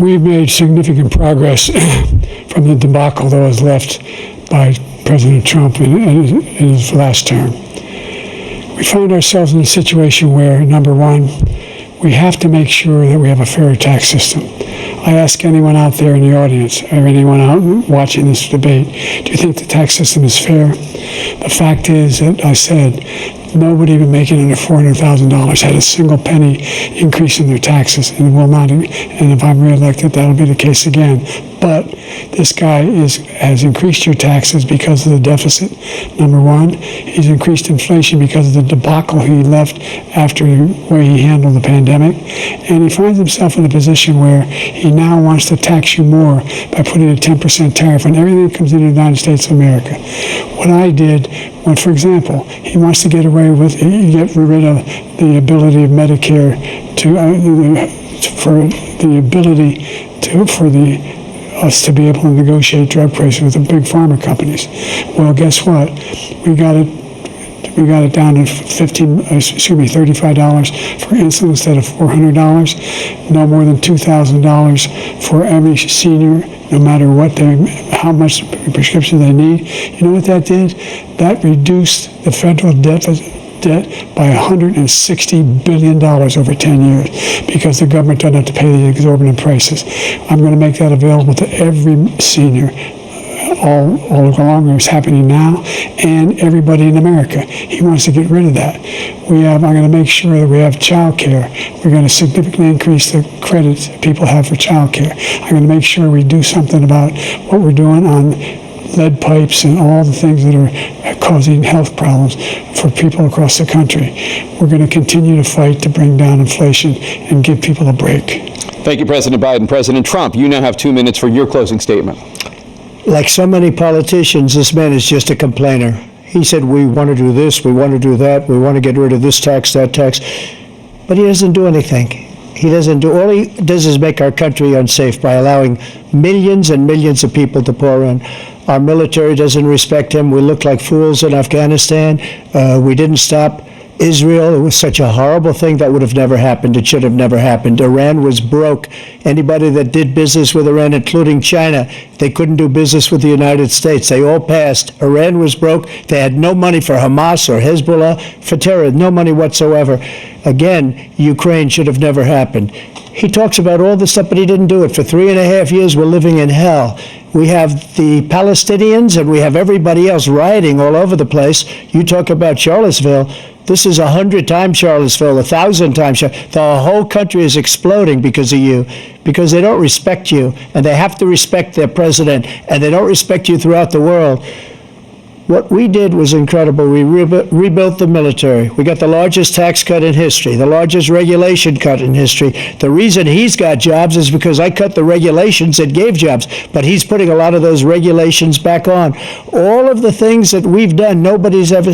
B: We've made significant progress from the debacle that was left by President Trump in his last term. We find ourselves in a situation where, number one, We have to make sure that we have a fair tax system. I ask anyone out there in the audience, or anyone out watching this debate, do you think the tax system is fair? The fact is that I said nobody even making under $400,000 had a single penny increase in their taxes, and will not. And if I'm reelected, that'll be the case again. But this guy has increased your taxes because of the deficit, number one. He's increased inflation because of the debacle he left after the way he handled the pandemic. And he finds himself in a position where he now wants to tax you more by putting a 10% tariff on everything that comes into the United States of America. What I did, when, for example, he wants to get rid of the ability of Medicare us to be able to negotiate drug prices with the big pharma companies. Well, guess what? We got it down to $35 for insulin instead of $400. No more than $2,000 for every senior, no matter how much prescription they need. You know what that did? That reduced the federal debt by $160 billion over 10 years because the government doesn't have to pay the exorbitant prices. I'm going to make that available to every senior all along. It's happening now, and everybody in America. He wants to get rid of that. I'm going to make sure that we have child care. We're going to significantly increase the credits people have for child care. I'm going to make sure we do something about what we're doing on lead pipes and all the things that are causing health problems for people across the country. We're going to continue to fight to bring down inflation and give people a break.
A: Thank you, President Biden. President Trump, you now have 2 minutes for your closing statement.
C: Like so many politicians, this man is just a complainer. He said, we want to do this, we want to do that, we want to get rid of this tax, that tax. But he doesn't do anything. All he does is make our country unsafe by allowing millions and millions of people to pour in. Our military doesn't respect him. We look like fools in Afghanistan. We didn't stop Israel. It was such a horrible thing that would have never happened. It should have never happened. Iran was broke. Anybody that did business with Iran, including China, they couldn't do business with the United States. They all passed. Iran was broke. They had no money for Hamas or Hezbollah, for terror, no money whatsoever. Again, Ukraine should have never happened. He talks about all this stuff, but he didn't do it. For 3.5 years, we're living in hell. We have the Palestinians and we have everybody else rioting all over the place. You talk about Charlottesville. This is 100 times Charlottesville, 1,000 times. The whole country is exploding because of you, because they don't respect you, and they have to respect their president, and they don't respect you throughout the world. What we did was incredible. We rebuilt the military. We got the largest tax cut in history, the largest regulation cut in history. The reason he's got jobs is because I cut the regulations that gave jobs, but he's putting a lot of those regulations back on. All of the things that we've done, nobody's never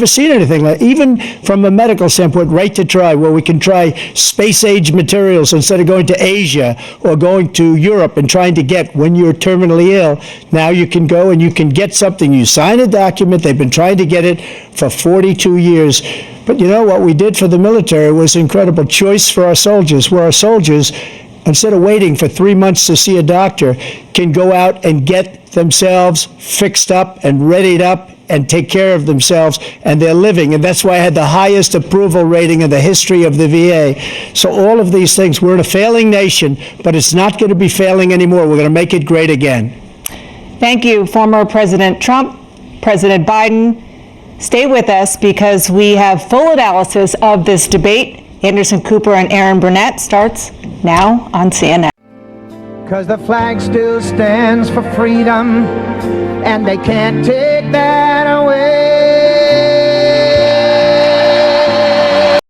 C: seen anything like, even from a medical standpoint, right to try, where we can try space-age materials instead of going to Asia or going to Europe and trying to get, when you're terminally ill, now you can go and you can get something. You sign a document. They've been trying to get it for 42 years. But you know what we did for the military was incredible choice for our soldiers, where our soldiers, instead of waiting for 3 months to see a doctor, can go out and get themselves fixed up and readied up and take care of themselves, and they're living. And that's why I had the highest approval rating in the history of the VA. So all of these things, we're in a failing nation, but it's not going to be failing anymore. We're going to make it great again.
D: Thank you, former President Trump. President Biden, stay with us because we have full analysis of this debate. Anderson Cooper and Aaron Burnett starts now on CNN.
E: Because the flag still stands for freedom, and they can't take that away.